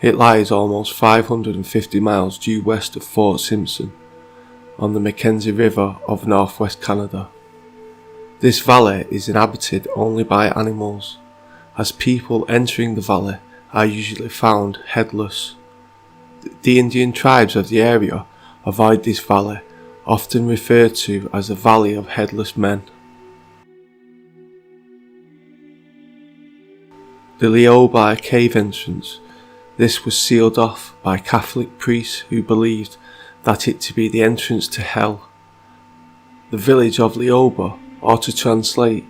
It lies almost 550 miles due west of Fort Simpson, on the Mackenzie River of northwest Canada. This valley is inhabited only by animals, as people entering the valley are usually found headless. The Indian tribes of the area avoid this valley, often referred to as the Valley of Headless Men. The Leobai cave entrance. This was sealed off by Catholic priests who believed that it to be the entrance to hell. The village of Leoba, or to translate,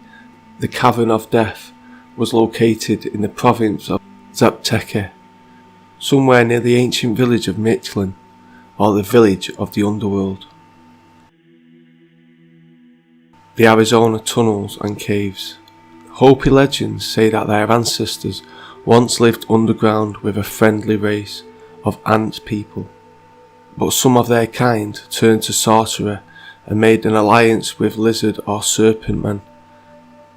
the Cavern of Death, was located in the province of Zapteke, somewhere near the ancient village of Mictlan, or the village of the underworld. The Arizona tunnels and caves. Hopi legends say that their ancestors once lived underground with a friendly race of ant people, but some of their kind turned to sorcery and made an alliance with lizard or serpent men,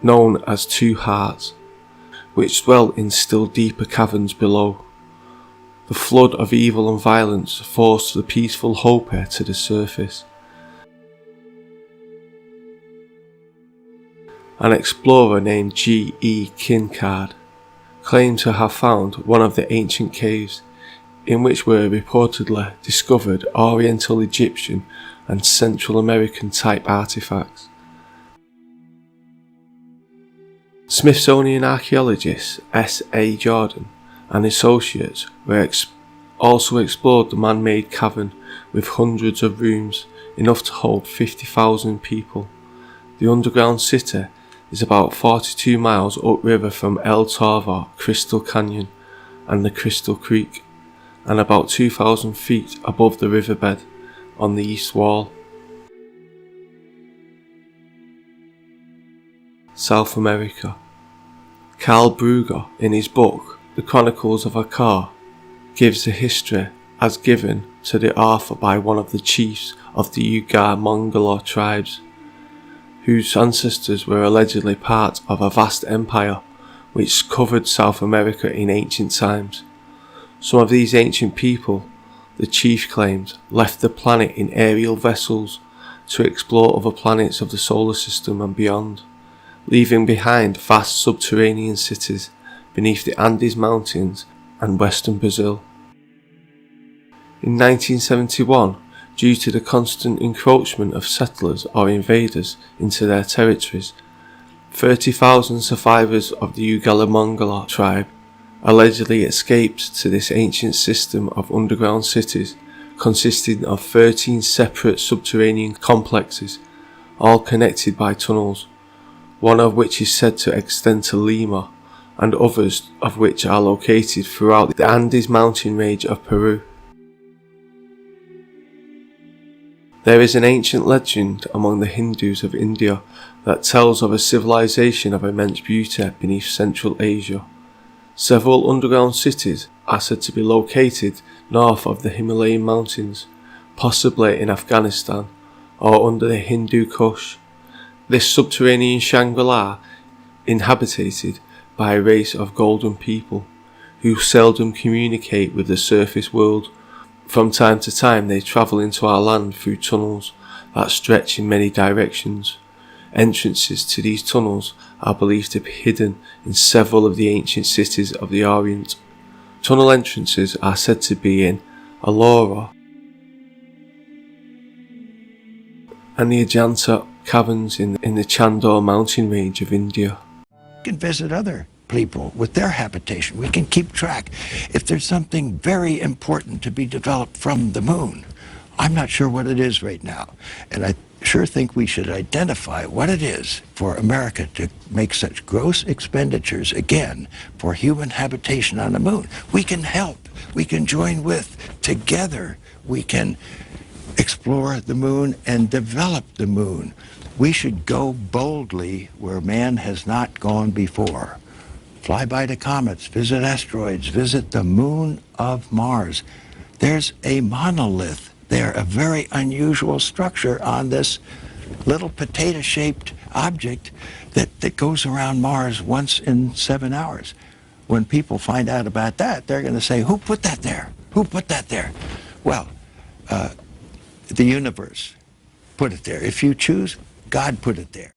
known as Two Hearts, which dwell in still deeper caverns below. The flood of evil and violence forced the peaceful Hopi to the surface. An explorer named G.E. Kincaid claimed to have found one of the ancient caves, in which were reportedly discovered Oriental Egyptian and Central American type artifacts. Smithsonian archaeologist S. A. Jordan and associates also explored the man-made cavern with hundreds of rooms, enough to hold 50,000 people. The underground city is about 42 miles upriver from El Torvar Crystal Canyon and the Crystal Creek, and about 2,000 feet above the riverbed on the east wall. South America. Carl Brugger, in his book The Chronicles of Akkar, gives the history as given to the author by one of the chiefs of the Uighur Mongoloid tribes, whose ancestors were allegedly part of a vast empire which covered South America in ancient times. Some of these ancient people, the chief claimed, left the planet in aerial vessels to explore other planets of the solar system and beyond, leaving behind vast subterranean cities beneath the Andes Mountains and western Brazil. In 1971, due to the constant encroachment of settlers or invaders into their territories, 30,000 survivors of the Uighur Mongoloid tribe allegedly escaped to this ancient system of underground cities consisting of 13 separate subterranean complexes, all connected by tunnels, one of which is said to extend to Lima, and others of which are located throughout the Andes mountain range of Peru. There is an ancient legend among the Hindus of India that tells of a civilization of immense beauty beneath Central Asia. Several underground cities are said to be located north of the Himalayan mountains, possibly in Afghanistan or under the Hindu Kush. This subterranean Shangri-La inhabited by a race of golden people who seldom communicate with the surface world. From time to time they travel into our land through tunnels that stretch in many directions. Entrances to these tunnels are believed to be hidden in several of the ancient cities of the Orient. Tunnel entrances are said to be in Ellora and the Ajanta caverns in the Chandor mountain range of India. We can visit other people with their habitation. We can keep track. If there's something very important to be developed from the moon, I'm not sure what it is right now. And I sure think we should identify what it is for America to make such gross expenditures, again, for human habitation on the moon. We can help. We can join with. Together, we can explore the moon and develop the moon. We should go boldly where man has not gone before. Fly by the comets, visit asteroids, visit the moon of Mars. There's a monolith there, a very unusual structure on this little potato-shaped object that goes around Mars once in 7 hours. When people find out about that, they're going to say, who put that there? Who put that there? Well, the universe put it there. If you choose, God put it there.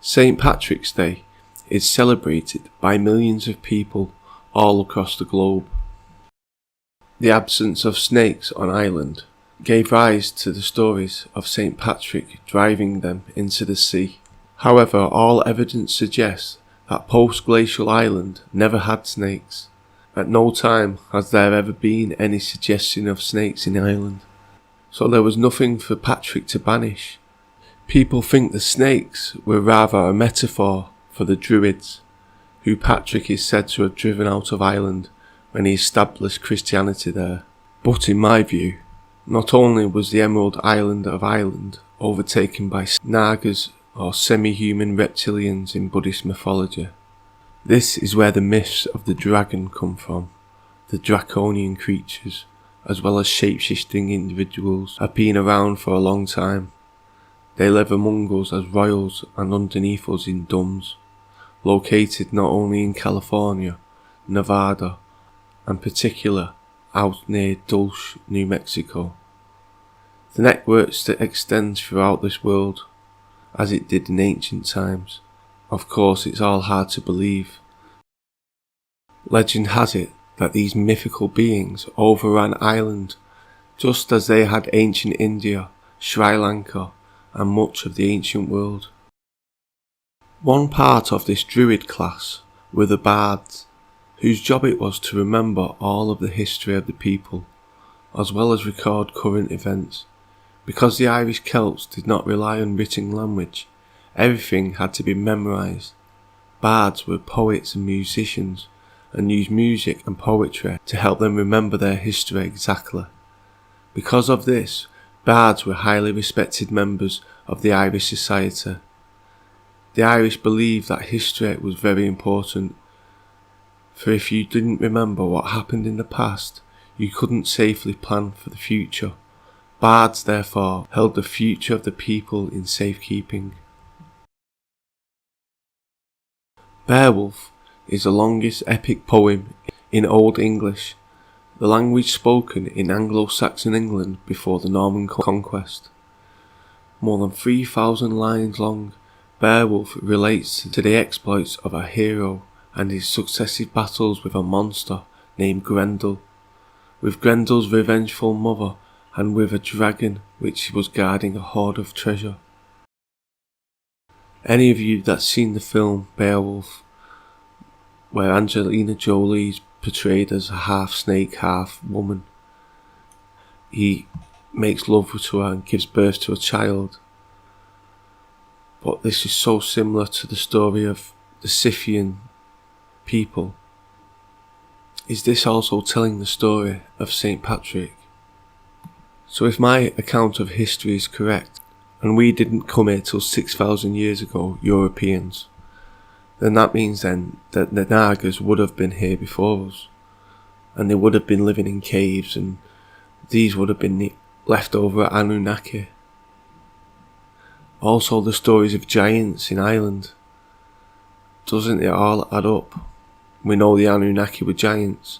St. Patrick's Day is celebrated by millions of people all across the globe. The absence of snakes on Ireland gave rise to the stories of St. Patrick driving them into the sea. However, all evidence suggests that post-glacial Ireland never had snakes. At no time has there ever been any suggestion of snakes in Ireland. So there was nothing for Patrick to banish. People think the snakes were rather a metaphor for the Druids, who Patrick is said to have driven out of Ireland when he established Christianity there. But in my view, not only was the Emerald Island of Ireland overtaken by Nagas or semi-human reptilians in Buddhist mythology. This is where the myths of the dragon come from. The draconian creatures, as well as shape-shifting individuals, have been around for a long time. They live among us as royals and underneath us in domes, located not only in California, Nevada, and particular out near Dulce, New Mexico. The networks that extend throughout this world, as it did in ancient times. Of course, it's all hard to believe. Legend has it that these mythical beings overran Ireland, just as they had ancient India, Sri Lanka, and much of the ancient world. One part of this druid class were the bards, whose job it was to remember all of the history of the people, as well as record current events. Because the Irish Celts did not rely on written language, everything had to be memorised. Bards were poets and musicians, and used music and poetry to help them remember their history exactly. Because of this, bards were highly respected members of the Irish society. The Irish believed that history was very important, for if you didn't remember what happened in the past, you couldn't safely plan for the future. Bards, therefore, held the future of the people in safekeeping. Beowulf is the longest epic poem in Old English, the language spoken in Anglo-Saxon England before the Norman conquest. More than 3,000 lines long, Beowulf relates to the exploits of a hero and his successive battles with a monster named Grendel, with Grendel's revengeful mother, and with a dragon which was guarding a hoard of treasure. Any of you that's seen the film Beowulf, where Angelina Jolie is portrayed as a half snake, half woman, he makes love to her and gives birth to a child. But this is so similar to the story of the Scythian people. Is this also telling the story of St. Patrick? So if my account of history is correct, and we didn't come here till 6,000 years ago, Europeans, then that means then that the Nagas would have been here before us, and they would have been living in caves, and these would have been the leftover Anunnaki. Also the stories of giants in Ireland, doesn't it all add up? We know the Anunnaki were giants,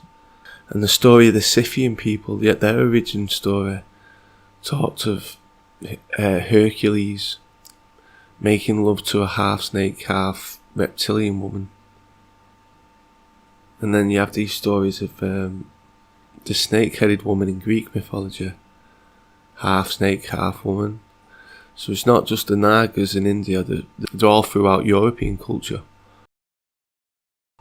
and the story of the Scythian people, yet their origin story talked of Hercules making love to a half snake, half reptilian woman. And then you have these stories of the snake-headed woman in Greek mythology, half snake, half woman. So it's not just the Nagas in India, they're all throughout European culture.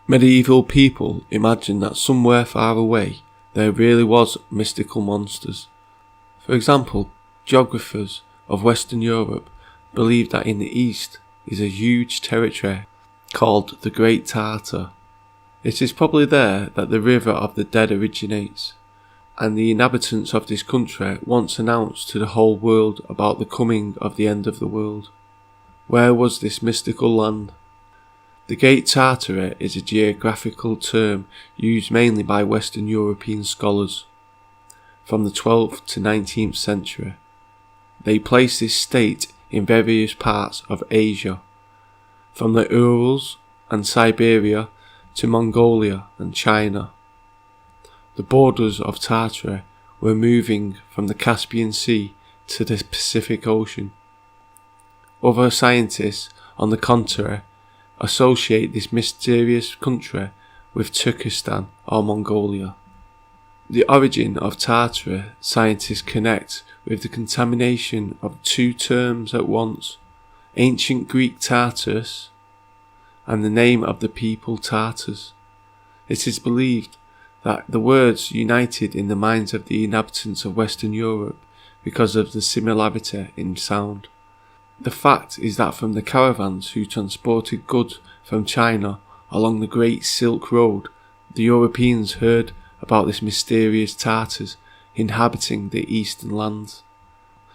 Medieval people imagined that somewhere far away there really was mystical monsters. For example, geographers of Western Europe believed that in the east is a huge territory called the Great Tartar. It is probably there that the River of the Dead originates, and the inhabitants of this country once announced to the whole world about the coming of the end of the world. Where was this mystical land? The Great Tartary is a geographical term used mainly by Western European scholars. From the 12th to 19th century, they placed this state in various parts of Asia, from the Urals and Siberia to Mongolia and China. The borders of Tartary were moving from the Caspian Sea to the Pacific Ocean. Other scientists, on the contrary, associate this mysterious country with Turkestan or Mongolia. The origin of Tartary scientists connect with the contamination of two terms at once, ancient Greek Tartarus and the name of the people Tartars. It is believed that the words united in the minds of the inhabitants of Western Europe because of the similarity in sound. The fact is that from the caravans who transported goods from China along the Great Silk Road, the Europeans heard about this mysterious Tartars inhabiting the eastern lands.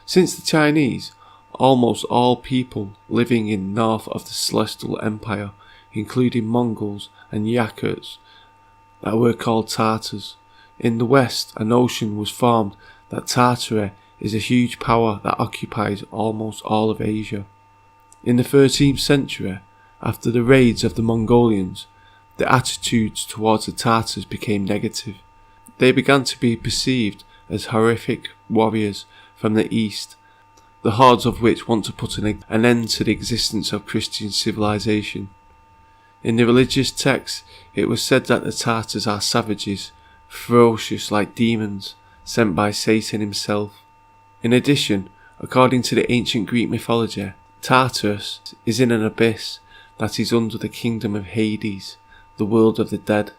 Since the Chinese, almost all people living in north of the Celestial Empire, including Mongols and Yakuts, that were called Tartars. In the west, a notion was formed that Tartary is a huge power that occupies almost all of Asia. In the 13th century, after the raids of the Mongolians, the attitudes towards the Tartars became negative. They began to be perceived as horrific warriors from the east, the hordes of which want to put an end to the existence of Christian civilization. In the religious texts, it was said that the Tartars are savages, ferocious like demons, sent by Satan himself. In addition, according to the ancient Greek mythology, Tartarus is in an abyss that is under the kingdom of Hades, the world of the dead.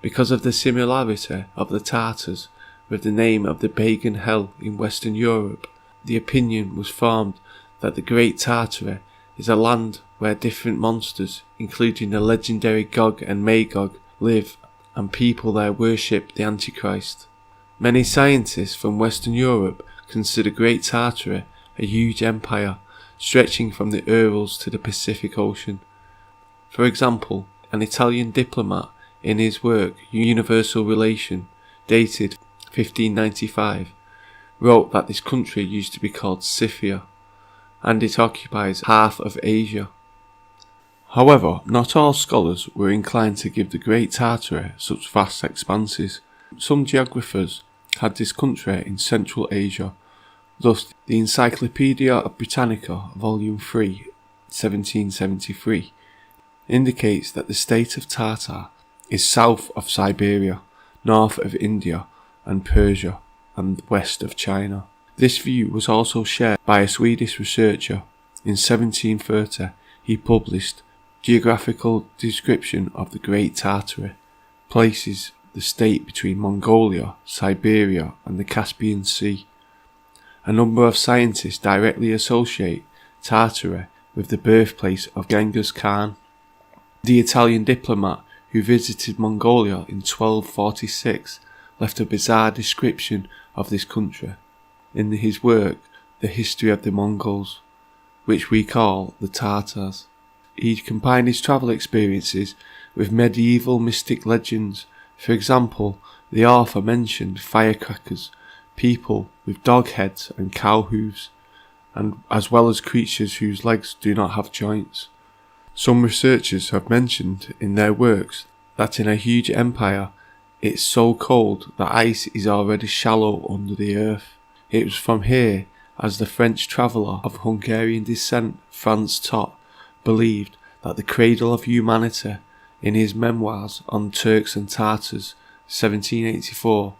Because of the similarity of the Tartars with the name of the pagan hell in Western Europe, the opinion was formed that the Great Tartary is a land where different monsters, including the legendary Gog and Magog, live, and people there worship the Antichrist. Many scientists from Western Europe consider Great Tartary a huge empire stretching from the Urals to the Pacific Ocean. For example, an Italian diplomat in his work Universal Relation, dated 1595, wrote that this country used to be called Scythia, and it occupies half of Asia. However, not all scholars were inclined to give the Great Tartary such vast expanses. Some geographers had this country in Central Asia. Thus, the Encyclopaedia Britannica, Volume 3, 1773, indicates that the state of Tartar is south of Siberia, north of India and Persia, and west of China. This view was also shared by a Swedish researcher. In 1730, he published Geographical Description of the Great Tartary, places the state between Mongolia, Siberia and the Caspian Sea. A number of scientists directly associate Tartary with the birthplace of Genghis Khan, the Italian diplomat who visited Mongolia in 1246. Left a bizarre description of this country in his work The History of the Mongols, which we call the Tartars. He combined his travel experiences with medieval mystic legends. For example, the author mentioned firecrackers, people with dog heads and cow hooves, and as well as creatures whose legs do not have joints. Some researchers have mentioned in their works that in a huge empire it's so cold that ice is already shallow under the earth. It was from here, as the French traveller of Hungarian descent, Franz Tott, believed that the cradle of humanity, in his memoirs on Turks and Tartars, 1784,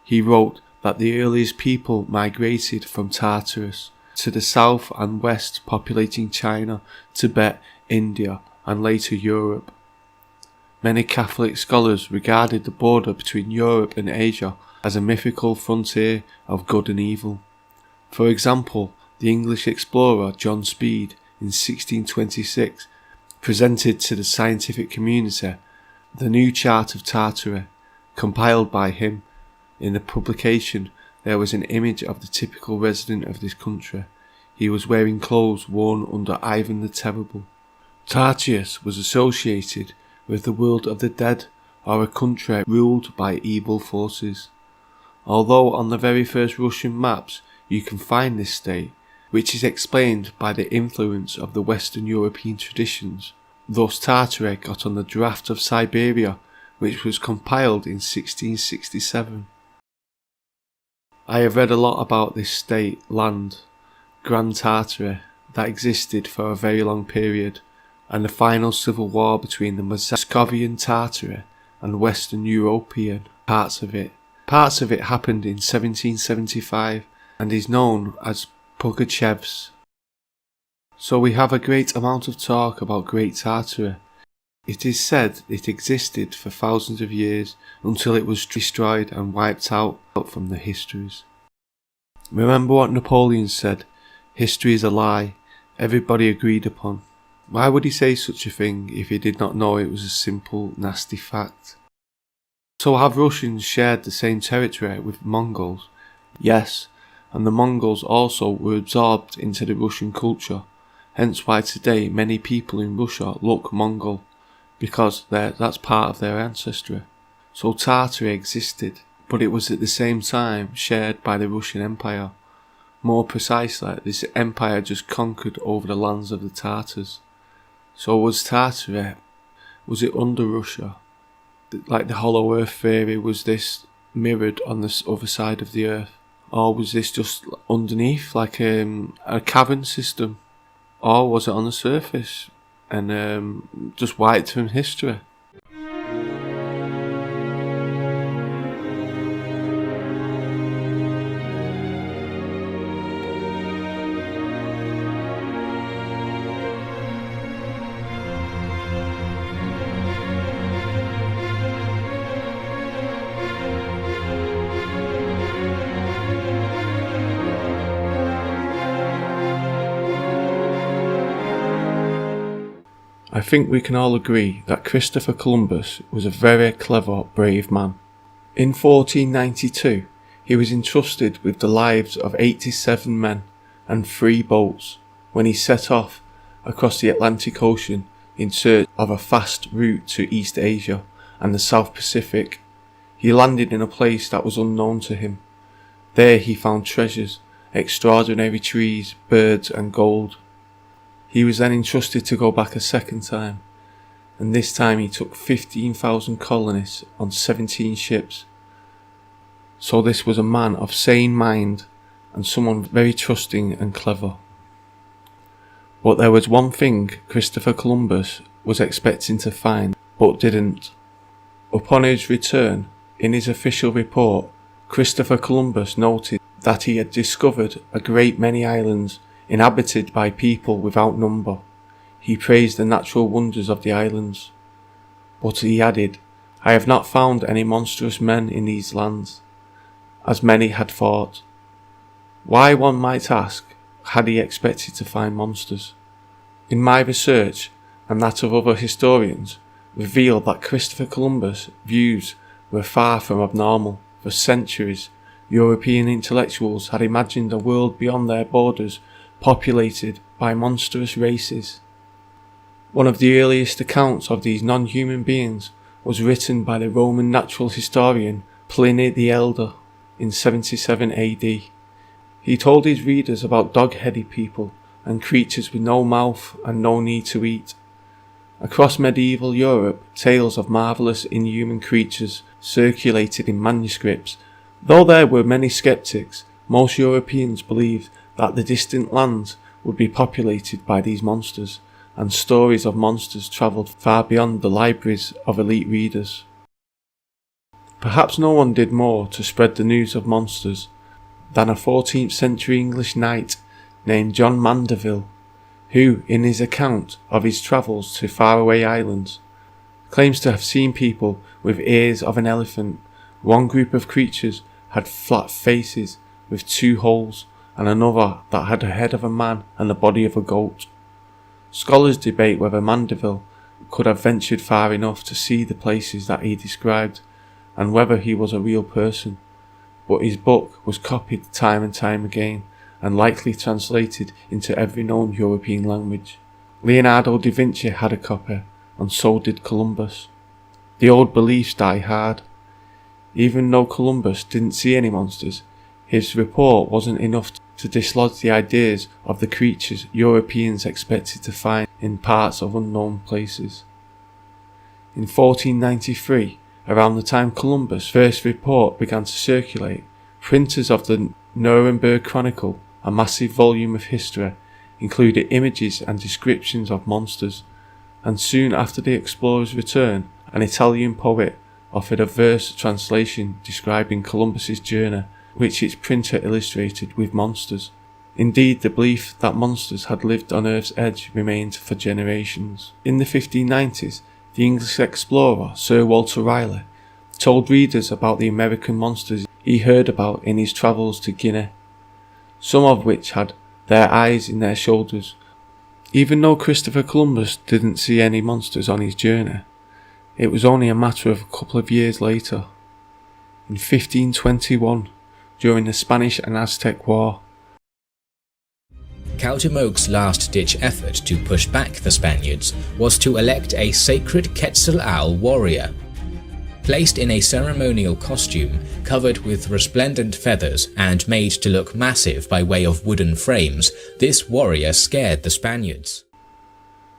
he wrote that the earliest people migrated from Tartarus to the south and west, populating China, Tibet, India, and later Europe. Many Catholic scholars regarded the border between Europe and Asia as a mythical frontier of good and evil. For example, the English explorer John Speed in 1626 presented to the scientific community the new chart of Tartary, compiled by him. In the publication there was an image of the typical resident of this country. He was wearing clothes worn under Ivan the Terrible. Tartarus was associated with the world of the dead, or a country ruled by evil forces. Although on the very first Russian maps you can find this state, which is explained by the influence of the Western European traditions. Thus Tartary got on the draft of Siberia, which was compiled in 1667. I have read a lot about this state, land, Grand Tartary, that existed for a very long period, and the final civil war between the Moscovian Tartary and Western European parts of it. Parts of it happened in 1775 and is known as Pugachevs. So we have a great amount of talk about Great Tartary. It is said it existed for thousands of years until it was destroyed and wiped out from the histories. Remember what Napoleon said, history is a lie, everybody agreed upon. Why would he say such a thing if he did not know it was a simple, nasty fact? So have Russians shared the same territory with Mongols? Yes, and the Mongols also were absorbed into the Russian culture, hence why today many people in Russia look Mongol, because that's part of their ancestry. So Tartary existed, but it was at the same time shared by the Russian Empire. More precisely, this empire just conquered over the lands of the Tartars. So was Tartary, was it under Russia? Like the hollow earth theory, was this mirrored on this other side of the earth? Or was this just underneath, like a cavern system? Or was it on the surface and just wiped from history? I think we can all agree that Christopher Columbus was a very clever, brave man. In 1492, he was entrusted with the lives of 87 men and 3 boats when he set off across the Atlantic Ocean in search of a fast route to East Asia and the South Pacific. He landed in a place that was unknown to him. There he found treasures, extraordinary trees, birds and gold. He was then entrusted to go back a second time, and this time he took 15,000 colonists on 17 ships. So this was a man of sane mind and someone very trusting and clever. But there was one thing Christopher Columbus was expecting to find, but didn't. Upon his return, in his official report, Christopher Columbus noted that he had discovered a great many islands inhabited by people without number. He praised the natural wonders of the islands. But he added, "I have not found any monstrous men in these lands, as many had thought." Why, one might ask, had he expected to find monsters? In my research, and that of other historians, revealed that Christopher Columbus' views were far from abnormal. For centuries, European intellectuals had imagined a world beyond their borders populated by monstrous races. One of the earliest accounts of these non-human beings was written by the Roman natural historian Pliny the Elder in 77 AD. He told his readers about dog-headed people and creatures with no mouth and no need to eat. Across medieval Europe, tales of marvellous inhuman creatures circulated in manuscripts. Though there were many skeptics, most Europeans believed that the distant lands would be populated by these monsters, and stories of monsters travelled far beyond the libraries of elite readers. Perhaps no one did more to spread the news of monsters than a 14th century English knight named John Mandeville, who, in his account of his travels to faraway islands, claims to have seen people with ears of an elephant. One group of creatures had flat faces with 2 holes, and another that had the head of a man and the body of a goat. Scholars debate whether Mandeville could have ventured far enough to see the places that he described, and whether he was a real person, but his book was copied time and time again, and likely translated into every known European language. Leonardo da Vinci had a copy, and so did Columbus. The old beliefs die hard. Even though Columbus didn't see any monsters, his report wasn't enough to dislodge the ideas of the creatures Europeans expected to find in parts of unknown places. In 1493, around the time Columbus' first report began to circulate, printers of the Nuremberg Chronicle, a massive volume of history, included images and descriptions of monsters, and soon after the explorer's return, an Italian poet offered a verse translation describing Columbus's journey, which its printer illustrated with monsters. Indeed, the belief that monsters had lived on Earth's edge remained for generations. In the 1590s, the English explorer Sir Walter Raleigh told readers about the American monsters he heard about in his travels to Guinea, some of which had their eyes in their shoulders. Even though Christopher Columbus didn't see any monsters on his journey, it was only a matter of a couple of years later, in 1521, during the Spanish and Aztec War. Cuauhtémoc's last-ditch effort to push back the Spaniards was to elect a sacred Quetzal warrior. Placed in a ceremonial costume covered with resplendent feathers and made to look massive by way of wooden frames, this warrior scared the Spaniards.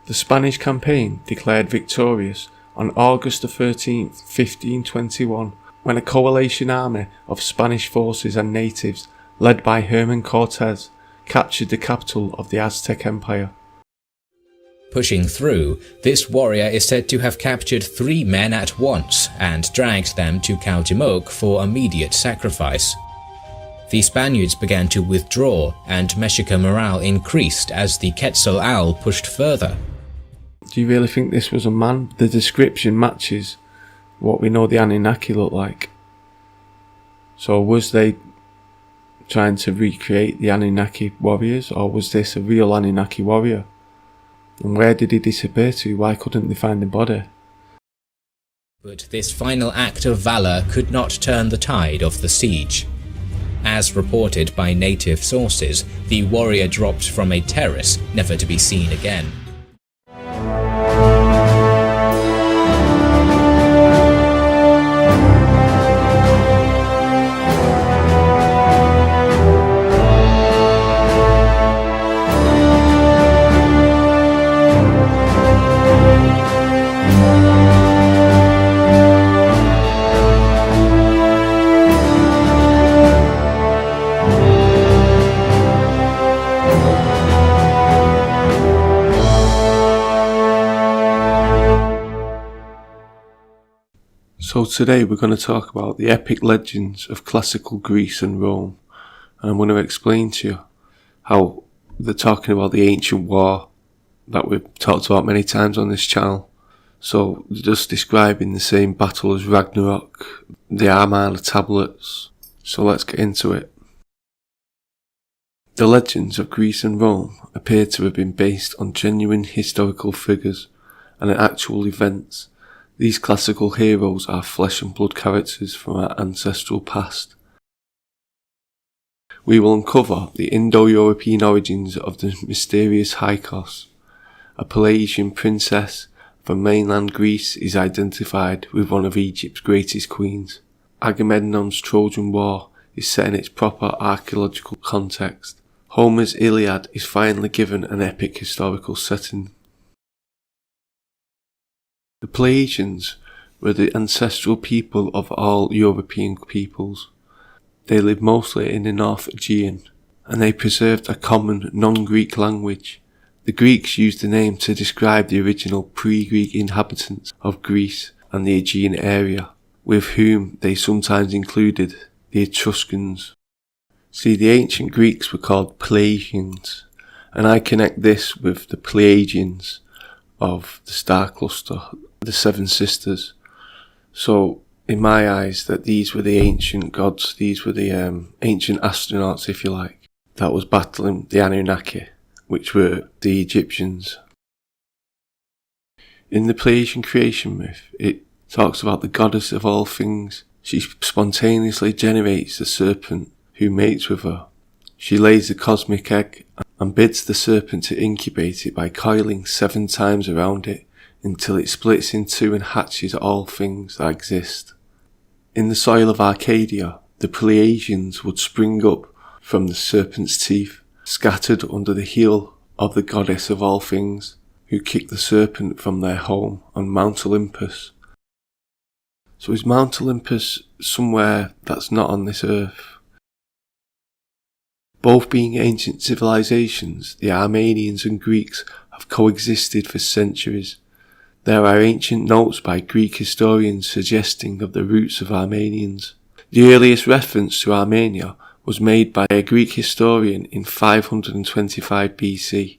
The Spanish campaign declared victorious on August 13, 1521, when a coalition army of Spanish forces and natives, led by Herman Cortés, captured the capital of the Aztec Empire. Pushing through, this warrior is said to have captured 3 men at once and dragged them to Cuauhtémoc for immediate sacrifice. The Spaniards began to withdraw, and Mexica morale increased as the Quetzal pushed further. Do you really think this was a man? The description matches what we know the Anunnaki look like. So was they trying to recreate the Anunnaki warriors, or was this a real Anunnaki warrior? And where did he disappear to? Why couldn't they find the body? But this final act of valor could not turn the tide of the siege. As reported by native sources, the warrior dropped from a terrace, never to be seen again. So today we're going to talk about the epic legends of classical Greece and Rome, and I'm going to explain to you how they're talking about the ancient war that we've talked about many times on this channel. So they're just describing the same battle as Ragnarok, the Amarna tablets. So let's get into it. The legends of Greece and Rome appear to have been based on genuine historical figures and actual events. These classical heroes are flesh and blood characters from our ancestral past. We will uncover the Indo-European origins of the mysterious Hyksos. A Pleiadian princess from mainland Greece is identified with one of Egypt's greatest queens. Agamemnon's Trojan War is set in its proper archaeological context. Homer's Iliad is finally given an epic historical setting. The Pleiadians were the ancestral people of all European peoples. They lived mostly in the North Aegean, and they preserved a common non-Greek language. The Greeks used the name to describe the original pre-Greek inhabitants of Greece and the Aegean area, with whom they sometimes included the Etruscans. See, the ancient Greeks were called Pleiadians, and I connect this with the Pleiadians of the star cluster, the Seven Sisters. So, in my eyes, that these were the ancient gods, these were the ancient astronauts, if you like, that was battling the Anunnaki, which were the Egyptians. In the Pleiadian creation myth, it talks about the goddess of all things. She spontaneously generates the serpent who mates with her. She lays the cosmic egg and bids the serpent to incubate it by coiling 7 times around it until it splits in two and hatches all things that exist. In the soil of Arcadia, the Pleiadians would spring up from the serpent's teeth, scattered under the heel of the goddess of all things, who kicked the serpent from their home on Mount Olympus. So is Mount Olympus somewhere that's not on this earth? Both being ancient civilizations, the Armenians and Greeks have coexisted for centuries. There are ancient notes by Greek historians suggesting of the roots of Armenians. The earliest reference to Armenia was made by a Greek historian in 525 BC.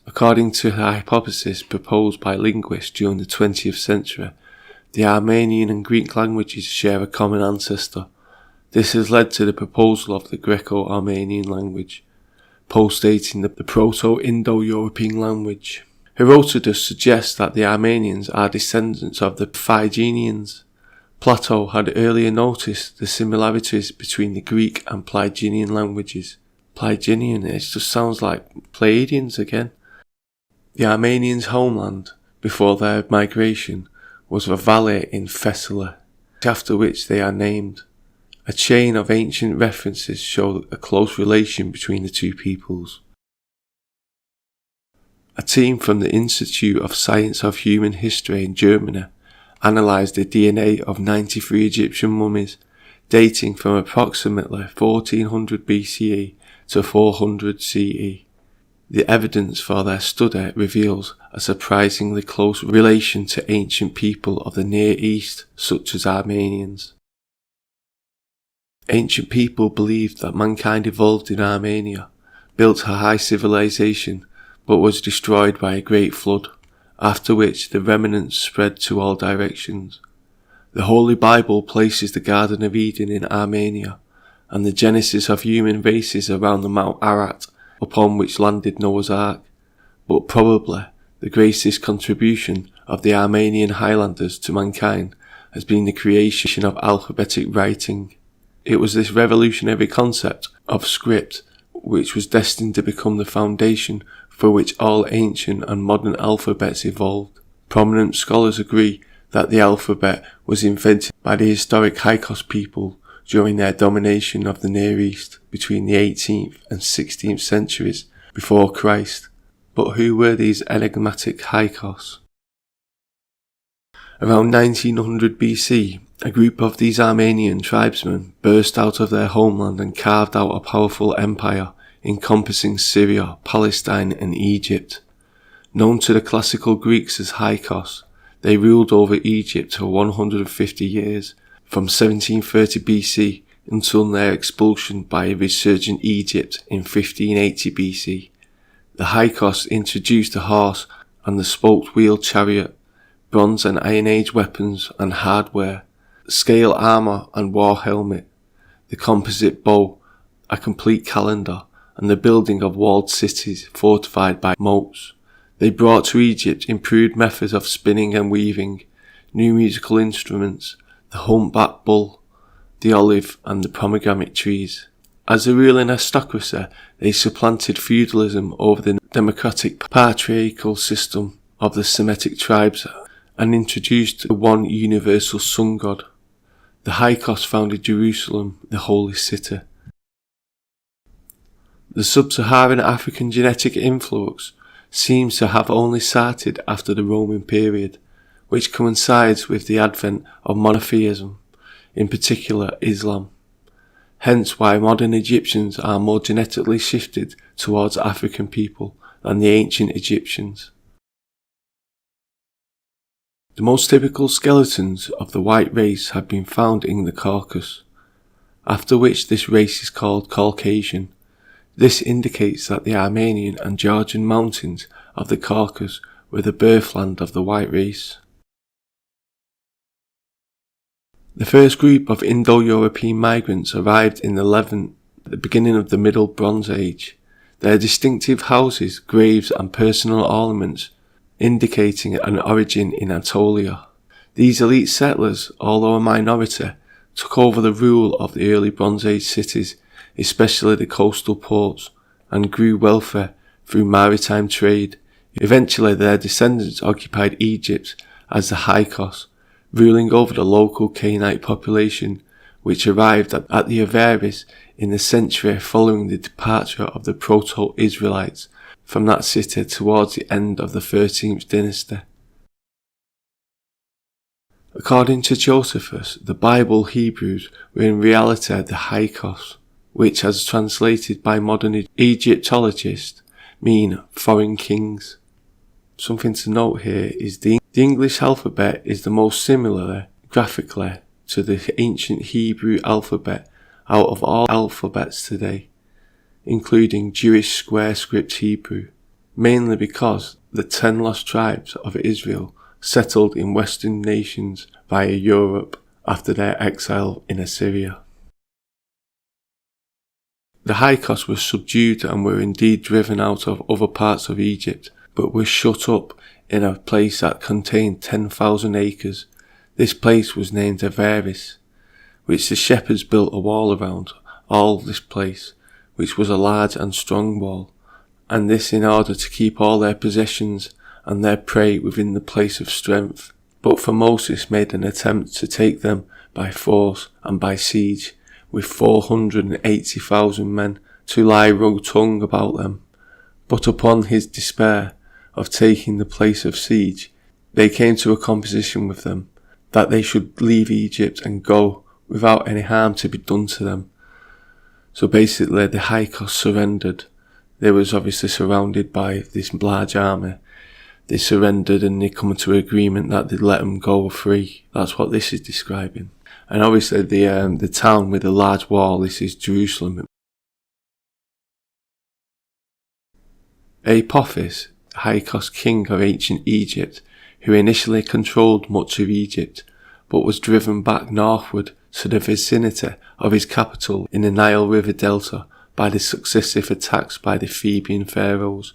According to a hypothesis proposed by linguists during the 20th century, the Armenian and Greek languages share a common ancestor. This has led to the proposal of the Greco-Armenian language, postdating the Proto-Indo-European language. Herodotus suggests that the Armenians are descendants of the Pleiadians. Plato had earlier noticed the similarities between the Greek and Pleiadian languages. Pleiadian, it just sounds like Pleiadians again. The Armenians' homeland, before their migration, was a valley in Thessaly, after which they are named. A chain of ancient references show a close relation between the two peoples. A team from the Institute of Science of Human History in Germany analysed the DNA of 93 Egyptian mummies dating from approximately 1400 BCE to 400 CE. The evidence for their study reveals a surprisingly close relation to ancient people of the Near East, such as Armenians. Ancient people believed that mankind evolved in Armenia, built a high civilization, but was destroyed by a great flood, after which the remnants spread to all directions. The Holy Bible places the Garden of Eden in Armenia, and the genesis of human races around the Mount Ararat, upon which landed Noah's Ark, but probably the greatest contribution of the Armenian highlanders to mankind has been the creation of alphabetic writing. It was this revolutionary concept of script which was destined to become the foundation for which all ancient and modern alphabets evolved. Prominent scholars agree that the alphabet was invented by the historic Hyksos people during their domination of the Near East between the 18th and 16th centuries before Christ. But who were these enigmatic Hyksos? Around 1900 BC, a group of these Armenian tribesmen burst out of their homeland and carved out a powerful empire encompassing Syria, Palestine and Egypt. Known to the classical Greeks as Hyksos, They ruled over Egypt for 150 years, from 1730 BC until their expulsion by a resurgent Egypt in 1580 BC. The Hyksos introduced the horse and the spoked-wheeled chariot, bronze and Iron Age weapons and hardware, scale armour and war helmet, the composite bow, a complete calendar, and the building of walled cities fortified by moats. They brought to Egypt improved methods of spinning and weaving, new musical instruments, the humpback bull, the olive and the pomegranate trees. As a ruling aristocracy, they supplanted feudalism over the democratic patriarchal system of the Semitic tribes and introduced the one universal sun god. The Hyksos founded Jerusalem, the holy city. The sub-Saharan African genetic influx seems to have only started after the Roman period, which coincides with the advent of monotheism, in particular Islam. Hence why modern Egyptians are more genetically shifted towards African people than the ancient Egyptians. The most typical skeletons of the white race have been found in the Caucasus, after which this race is called Caucasian. This indicates that the Armenian and Georgian mountains of the Caucasus were the birthland of the white race. The first group of Indo-European migrants arrived in the Levant at the beginning of the Middle Bronze Age. Their distinctive houses, graves and personal ornaments indicating an origin in Anatolia. These elite settlers, although a minority, took over the rule of the early Bronze Age cities, especially the coastal ports, and grew welfare through maritime trade. Eventually their descendants occupied Egypt as the Hyksos, ruling over the local Canaanite population, which arrived at the Avaris in the century following the departure of the Proto-Israelites from that city towards the end of the 13th dynasty. According to Josephus, the Bible Hebrews were in reality the Hyksos, which, as translated by modern Egyptologists, mean foreign kings. Something to note here is the English alphabet is the most similar graphically to the ancient Hebrew alphabet out of all alphabets today, including Jewish square script Hebrew, mainly because the 10 lost tribes of Israel settled in Western nations via Europe after their exile in Assyria. The Hyksos were subdued and were indeed driven out of other parts of Egypt, but were shut up in a place that contained 10,000 acres. This place was named Avaris, which the shepherds built a wall around all this place, which was a large and strong wall, and this in order to keep all their possessions and their prey within the place of strength. But Moses made an attempt to take them by force and by siege, with 480,000 men to lie row-tongue about them. But upon his despair of taking the place of siege, they came to a composition with them, that they should leave Egypt and go without any harm to be done to them. So basically the Hyksos surrendered. They was obviously surrounded by this large army. They surrendered and they come to an agreement that they'd let them go free. That's what this is describing. And obviously the town with the large wall, this is Jerusalem. Apophis, Hyksos king of ancient Egypt, who initially controlled much of Egypt, but was driven back northward to the vicinity of his capital in the Nile River Delta by the successive attacks by the Theban pharaohs.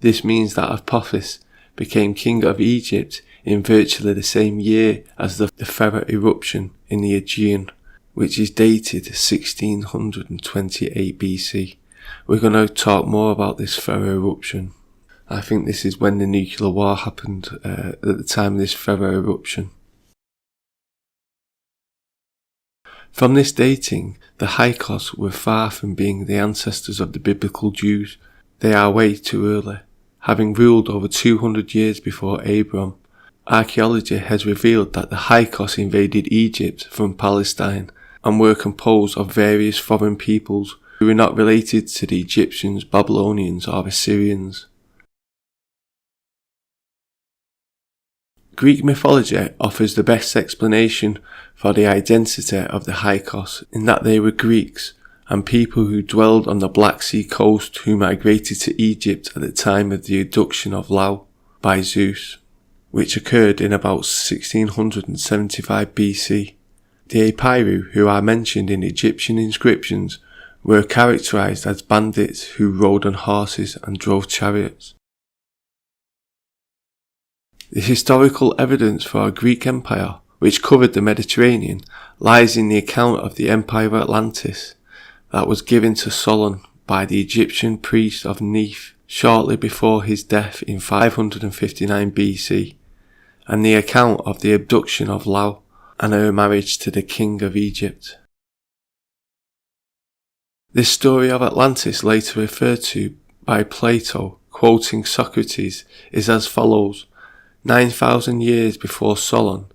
This means that Apophis became king of Egypt in virtually the same year as the Pharaoh eruption in the Aegean, which is dated 1628 BC. We're going to talk more about this Pharaoh eruption. I think this is when the nuclear war happened at the time of this Pharaoh eruption. From this dating, the Hyksos were far from being the ancestors of the biblical Jews. They are way too early, having ruled over 200 years before Abram. Archaeology has revealed that the Hyksos invaded Egypt from Palestine and were composed of various foreign peoples who were not related to the Egyptians, Babylonians or Assyrians. Greek mythology offers the best explanation for the identity of the Hyksos in that they were Greeks and people who dwelled on the Black Sea coast who migrated to Egypt at the time of the abduction of Lau by Zeus, which occurred in about 1675 BC. The Epirus, who are mentioned in Egyptian inscriptions, were characterized as bandits who rode on horses and drove chariots. The historical evidence for a Greek empire, which covered the Mediterranean, lies in the account of the Empire of Atlantis that was given to Solon by the Egyptian priest of Neith shortly before his death in 559 BC, and the account of the abduction of Lau and her marriage to the king of Egypt. This story of Atlantis, later referred to by Plato, quoting Socrates, is as follows. 9,000 years before Solon,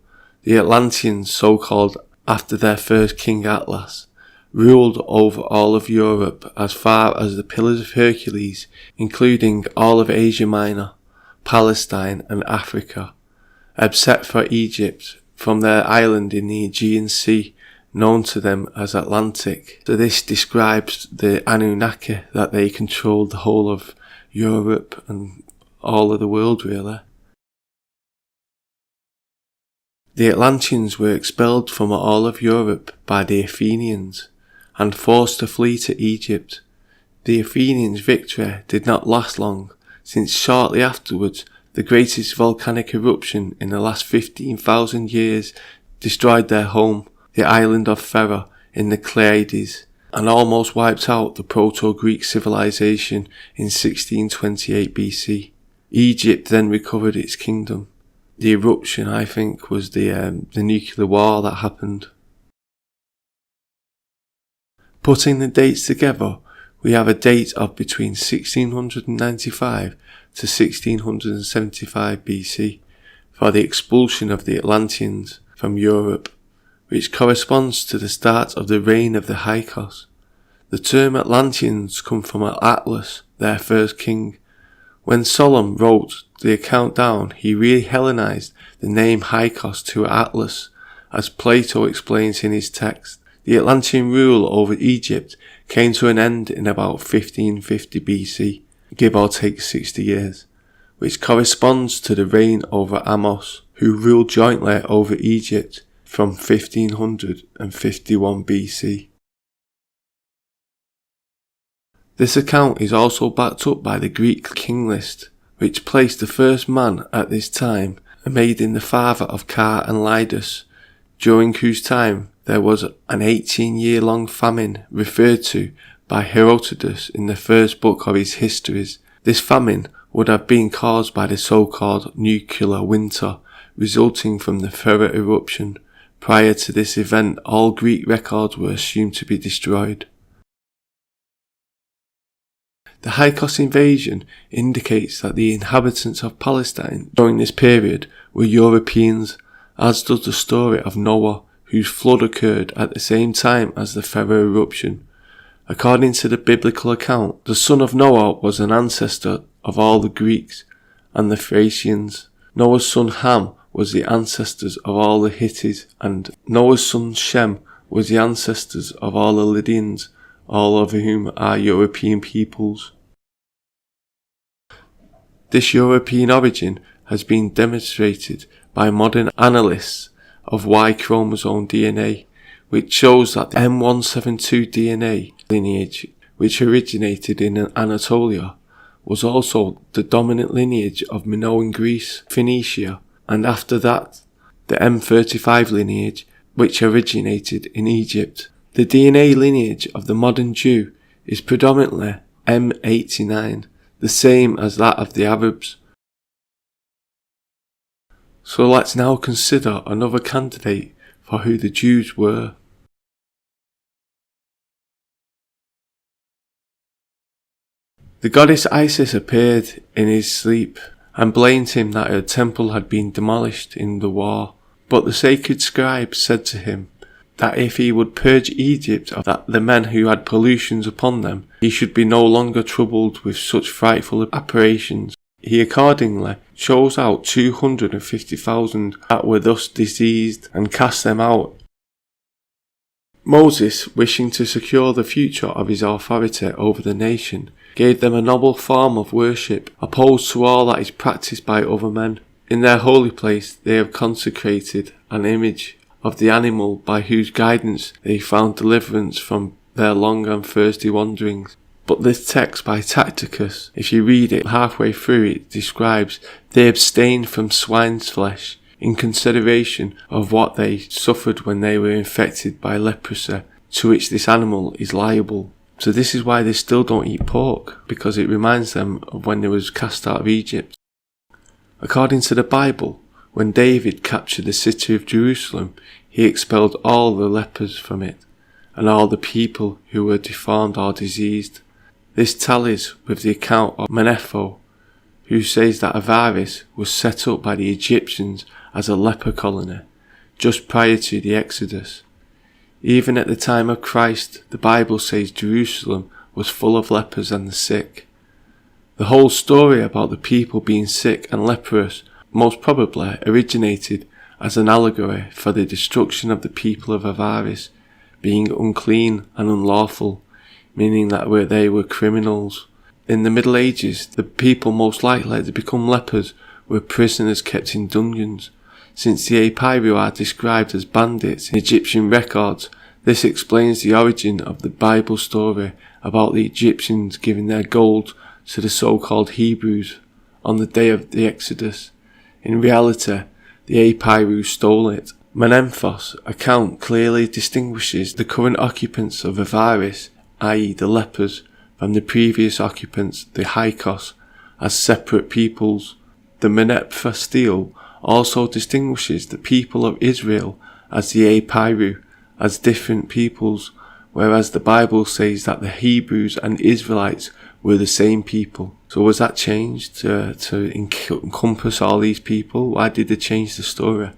the Atlanteans, so called after their first king Atlas, ruled over all of Europe as far as the Pillars of Hercules, including all of Asia Minor, Palestine and Africa, except for Egypt, from their island in the Aegean Sea, known to them as Atlantic. So this describes the Anunnaki, that they controlled the whole of Europe and all of the world really. The Atlanteans were expelled from all of Europe by the Athenians and forced to flee to Egypt. The Athenians' victory did not last long, since shortly afterwards the greatest volcanic eruption in the last 15,000 years destroyed their home, the island of Thera in the Pleiades, and almost wiped out the Proto-Greek civilization in 1628 BC. Egypt then recovered its kingdom. The eruption, I think, was the nuclear war that happened. Putting the dates together, we have a date of between 1695 to 1675 BC for the expulsion of the Atlanteans from Europe, which corresponds to the start of the reign of the Hyksos. The term Atlanteans come from Atlas, their first king. When Solon wrote the account down, he re-Hellenized the name Hyksos to Atlas, as Plato explains in his text. The Atlantean rule over Egypt came to an end in about 1550 BC, give or take 60 years, which corresponds to the reign over Amos, who ruled jointly over Egypt from 1551 BC. This account is also backed up by the Greek king list, which placed the first man at this time Amadin, the father of Car and Lydus, during whose time there was an 18-year-long famine referred to by Herodotus in the first book of his histories. This famine would have been caused by the so-called nuclear winter resulting from the Thera eruption. Prior to this event, all Greek records were assumed to be destroyed. The Hyksos invasion indicates that the inhabitants of Palestine during this period were Europeans, as does the story of Noah, whose flood occurred at the same time as the Thera eruption. According to the biblical account, the son of Noah was an ancestor of all the Greeks and the Thracians. Noah's son Ham was the ancestors of all the Hittites, and Noah's son Shem was the ancestors of all the Lydians, all of whom are European peoples. This European origin has been demonstrated by modern analysts of Y chromosome DNA, which shows that the M172 DNA lineage, which originated in Anatolia, was also the dominant lineage of Minoan Greece, Phoenicia, and after that, the M35 lineage, which originated in Egypt. The DNA lineage of the modern Jew is predominantly M89, the same as that of the Arabs. So let's now consider another candidate for who the Jews were. The goddess Isis appeared in his sleep and blamed him that her temple had been demolished in the war. But the sacred scribe said to him that if he would purge Egypt of the men who had pollutions upon them, he should be no longer troubled with such frightful apparitions. He accordingly chose out 250,000 that were thus diseased and cast them out. Moses, wishing to secure the future of his authority over the nation, gave them a noble form of worship, opposed to all that is practised by other men. In their holy place they have consecrated an image of the animal by whose guidance they found deliverance from their long and thirsty wanderings. But this text by Tacitus, if you read it halfway through, it describes they abstained from swine's flesh in consideration of what they suffered when they were infected by leprosy, to which this animal is liable. So this is why they still don't eat pork, because it reminds them of when they was cast out of Egypt. According to the Bible, when David captured the city of Jerusalem, he expelled all the lepers from it, and all the people who were deformed or diseased. This tallies with the account of Manetho, who says that Avaris was set up by the Egyptians as a leper colony, just prior to the Exodus. Even at the time of Christ, the Bible says Jerusalem was full of lepers and the sick. The whole story about the people being sick and leprous most probably originated as an allegory for the destruction of the people of Avaris, being unclean and unlawful, meaning that they were criminals. In the Middle Ages, the people most likely to become lepers were prisoners kept in dungeons. Since the Apiru are described as bandits in Egyptian records, this explains the origin of the Bible story about the Egyptians giving their gold to the so-called Hebrews on the day of the Exodus. In reality, the Apiru stole it. Manetho's account clearly distinguishes the current occupants of Avaris, i.e. the lepers, from the previous occupants, the Hyksos, as separate peoples. The Manetho stele also distinguishes the people of Israel as the Apiru, as different peoples, whereas the Bible says that the Hebrews and Israelites were the same people. So was that changed to encompass all these people? Why did they change the story?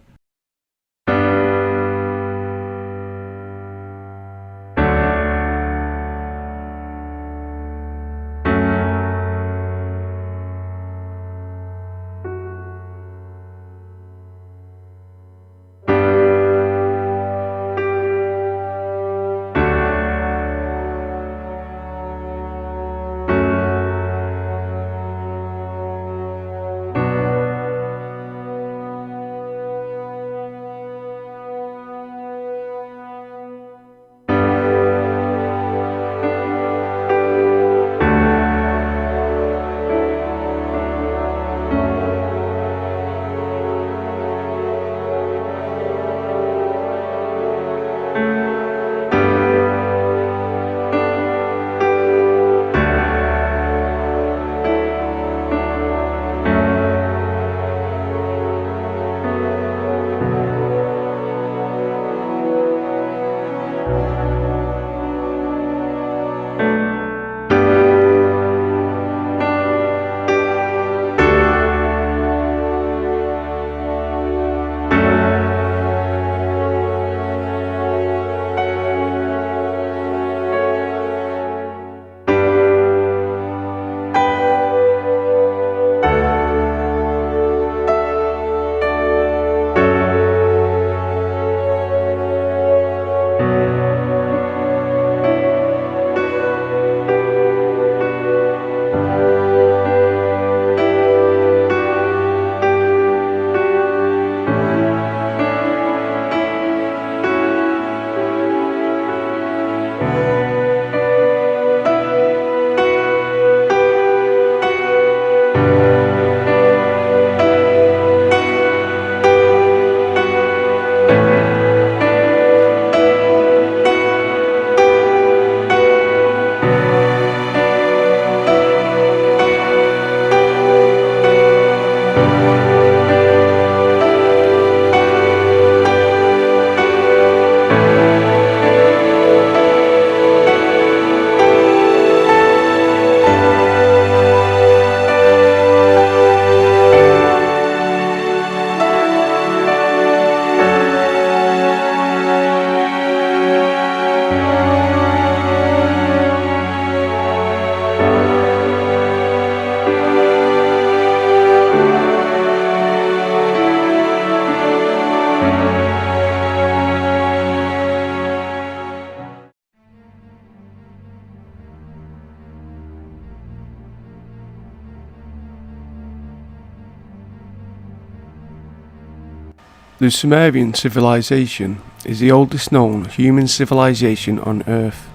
The Sumerian civilization is the oldest known human civilization on Earth.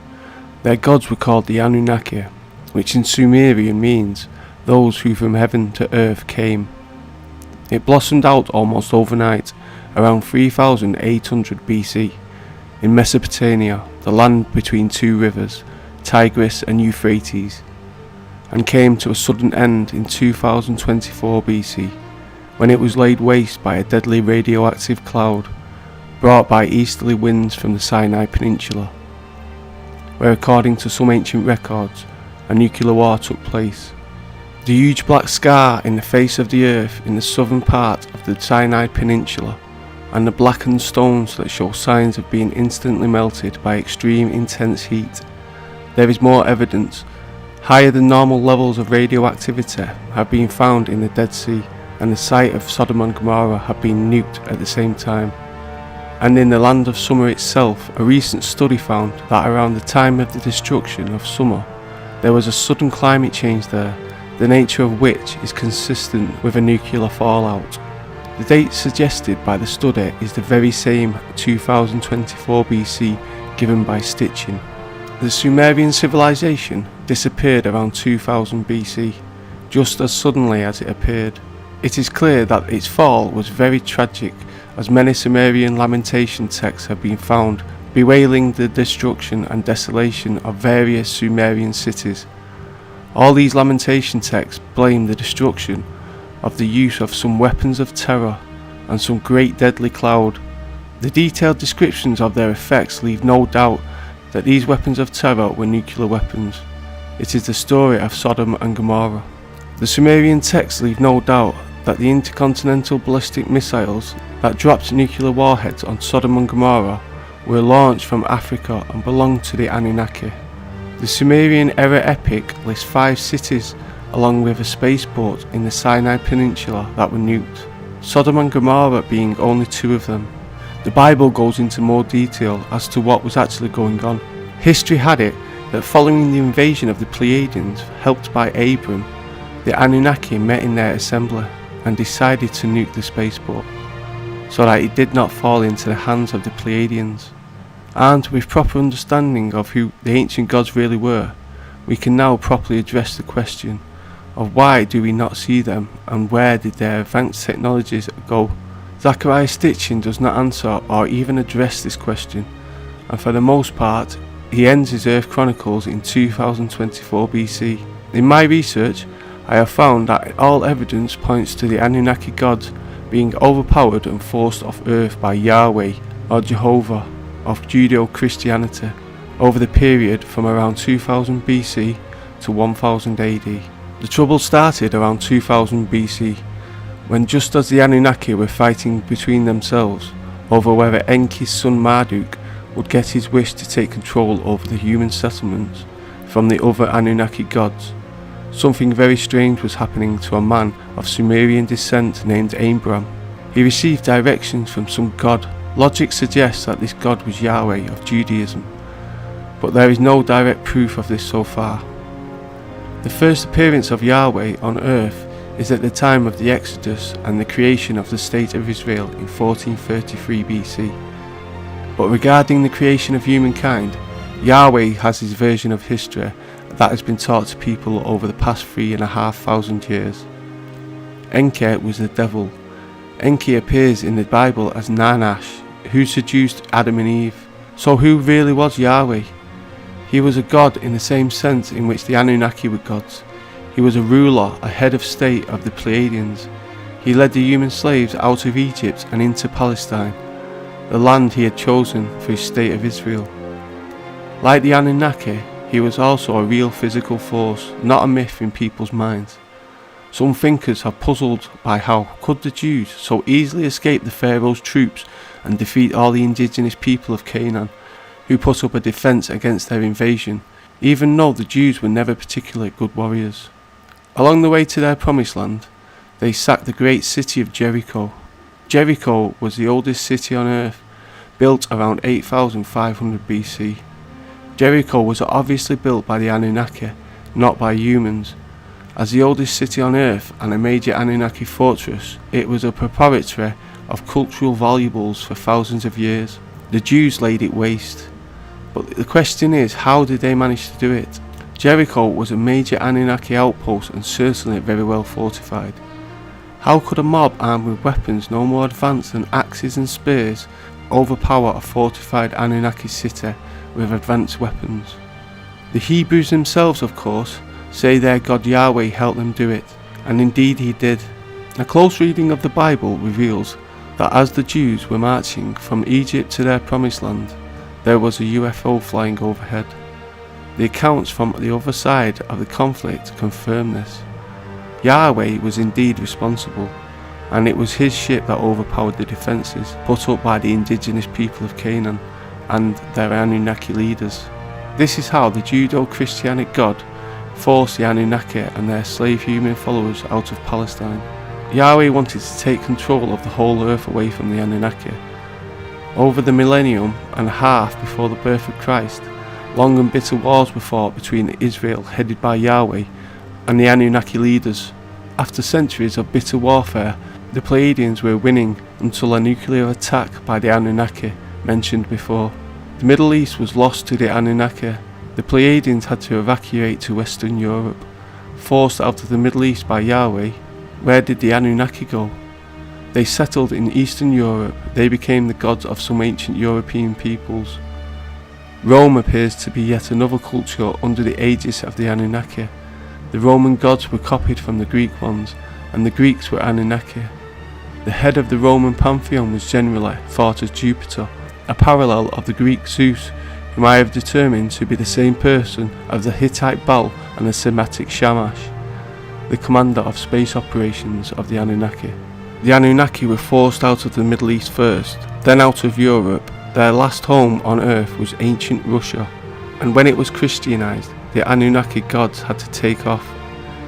Their gods were called the Anunnaki, which in Sumerian means those who from heaven to earth came. It blossomed out almost overnight, around 3800 BC, in Mesopotamia, the land between two rivers, Tigris and Euphrates, and came to a sudden end in 2024 BC, when it was laid waste by a deadly radioactive cloud brought by easterly winds from the Sinai Peninsula, where according to some ancient records, a nuclear war took place. The huge black scar in the face of the earth in the southern part of the Sinai Peninsula, and the blackened stones that show signs of being instantly melted by extreme intense heat. There is more evidence. Higher than normal levels of radioactivity have been found in the Dead Sea, and the site of Sodom and Gomorrah have been nuked at the same time. And in the land of summer itself, a recent study found that around the time of the destruction of summer, there was a sudden climate change there, the nature of which is consistent with a nuclear fallout. The date suggested by the study is the very same 2024 BC given by Stitching. The Sumerian civilization disappeared around 2000 BC, just as suddenly as it appeared. It is clear that its fall was very tragic, as many Sumerian lamentation texts have been found bewailing the destruction and desolation of various Sumerian cities. All these lamentation texts blame the destruction of the use of some weapons of terror and some great deadly cloud. The detailed descriptions of their effects leave no doubt that these weapons of terror were nuclear weapons. It is the story of Sodom and Gomorrah. The Sumerian texts leave no doubt that the intercontinental ballistic missiles that dropped nuclear warheads on Sodom and Gomorrah were launched from Africa and belonged to the Anunnaki. The Sumerian era epic lists 5 cities along with a spaceport in the Sinai Peninsula that were nuked, Sodom and Gomorrah being only 2 of them. The Bible goes into more detail as to what was actually going on. History had it that following the invasion of the Pleiadians, helped by Abram, the Anunnaki met in their assembly and decided to nuke the spaceport, so that it did not fall into the hands of the Pleiadians. And with proper understanding of who the ancient gods really were, we can now properly address the question of why do we not see them and where did their advanced technologies go. Zachariah Stitchin does not answer or even address this question, and for the most part he ends his Earth Chronicles in 2024 BC. In my research, I have found that all evidence points to the Anunnaki gods being overpowered and forced off Earth by Yahweh or Jehovah of Judeo-Christianity over the period from around 2000 BC to 1000 AD. The trouble started around 2000 BC, when just as the Anunnaki were fighting between themselves over whether Enki's son Marduk would get his wish to take control over the human settlements from the other Anunnaki gods, something very strange was happening to a man of Sumerian descent named Abram. He received directions from some god. Logic suggests that this god was Yahweh of Judaism, but there is no direct proof of this so far. The first appearance of Yahweh on earth is at the time of the Exodus and the creation of the State of Israel in 1433 BC. But regarding the creation of humankind, Yahweh has his version of history that has been taught to people over the past 3,500 years. Enki was the devil. Enki appears in the Bible as Nanash, who seduced Adam and Eve. So who really was Yahweh? He was a god in the same sense in which the Anunnaki were gods. He was a ruler, a head of state of the Pleiadians. He led the human slaves out of Egypt and into Palestine, the land he had chosen for his state of Israel. Like the Anunnaki, he was also a real physical force, not a myth in people's minds. Some thinkers have puzzled by how could the Jews so easily escape the Pharaoh's troops and defeat all the indigenous people of Canaan, who put up a defence against their invasion, even though the Jews were never particularly good warriors. Along the way to their promised land, they sacked the great city of Jericho. Jericho was the oldest city on earth, built around 8500 BC. Jericho was obviously built by the Anunnaki, not by humans. As the oldest city on earth and a major Anunnaki fortress, it was a preparatory of cultural valuables for thousands of years. The Jews laid it waste. But the question is, how did they manage to do it? Jericho was a major Anunnaki outpost and certainly very well fortified. How could a mob armed with weapons no more advanced than axes and spears overpower a fortified Anunnaki city with advanced weapons? The Hebrews themselves, of course, say their God Yahweh helped them do it, and indeed he did. A close reading of the Bible reveals that as the Jews were marching from Egypt to their promised land, there was a UFO flying overhead. The accounts from the other side of the conflict confirm this. Yahweh was indeed responsible, and it was his ship that overpowered the defences put up by the indigenous people of Canaan and their Anunnaki leaders. This is how the Judeo-Christianic God forced the Anunnaki and their slave human followers out of Palestine. Yahweh wanted to take control of the whole earth away from the Anunnaki. Over the millennium and a half before the birth of Christ, long and bitter wars were fought between Israel, headed by Yahweh, and the Anunnaki leaders. After centuries of bitter warfare, the Pleiadians were winning until a nuclear attack by the Anunnaki mentioned before. The Middle East was lost to the Anunnaki. The Pleiadians had to evacuate to Western Europe. Forced out of the Middle East by Yahweh, where did the Anunnaki go? They settled in Eastern Europe. They became the gods of some ancient European peoples. Rome appears to be yet another culture under the aegis of the Anunnaki. The Roman gods were copied from the Greek ones, and the Greeks were Anunnaki. The head of the Roman pantheon was generally thought as Jupiter, a parallel of the Greek Zeus, whom I have determined to be the same person of the Hittite Baal and the Semitic Shamash, the commander of space operations of the Anunnaki. The Anunnaki were forced out of the Middle East first, then out of Europe. Their last home on Earth was ancient Russia, and when it was Christianized, the Anunnaki gods had to take off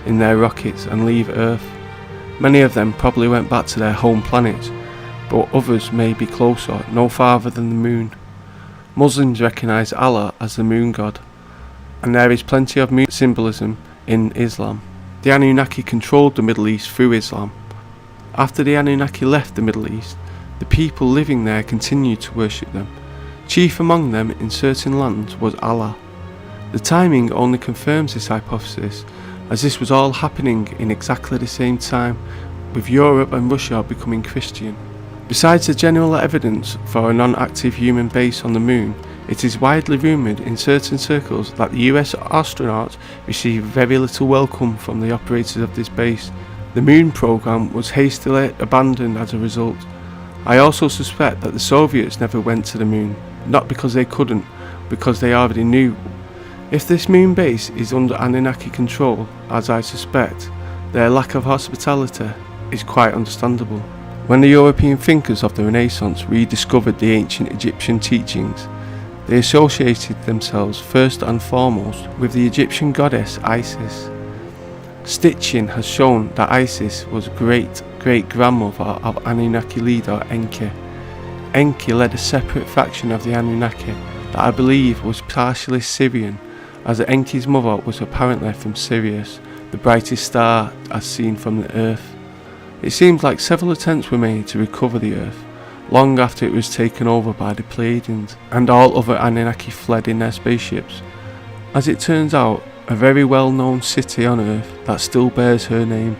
in their rockets and leave Earth. Many of them probably went back to their home planets, but others may be closer, no farther than the moon. Muslims recognize Allah as the moon god, and there is plenty of moon symbolism in Islam. The Anunnaki controlled the Middle East through Islam. After the Anunnaki left the Middle East, the people living there continued to worship them. Chief among them in certain lands was Allah. The timing only confirms this hypothesis, as this was all happening in exactly the same time, with Europe and Russia becoming Christian. Besides the general evidence for a non-active human base on the moon, it is widely rumoured in certain circles that the US astronauts received very little welcome from the operators of this base. The moon program was hastily abandoned as a result. I also suspect that the Soviets never went to the moon, not because they couldn't, because they already knew. If this moon base is under Anunnaki control, as I suspect, their lack of hospitality is quite understandable. When the European thinkers of the Renaissance rediscovered the ancient Egyptian teachings, they associated themselves first and foremost with the Egyptian goddess Isis. Stitching has shown that Isis was great-great-grandmother of Anunnaki leader Enki. Enki led a separate faction of the Anunnaki that I believe was partially Syrian, as Enki's mother was apparently from Sirius, the brightest star as seen from the Earth. It seems like several attempts were made to recover the Earth, long after it was taken over by the Pleiadians, and all other Anunnaki fled in their spaceships. As it turns out, a very well-known city on Earth that still bears her name.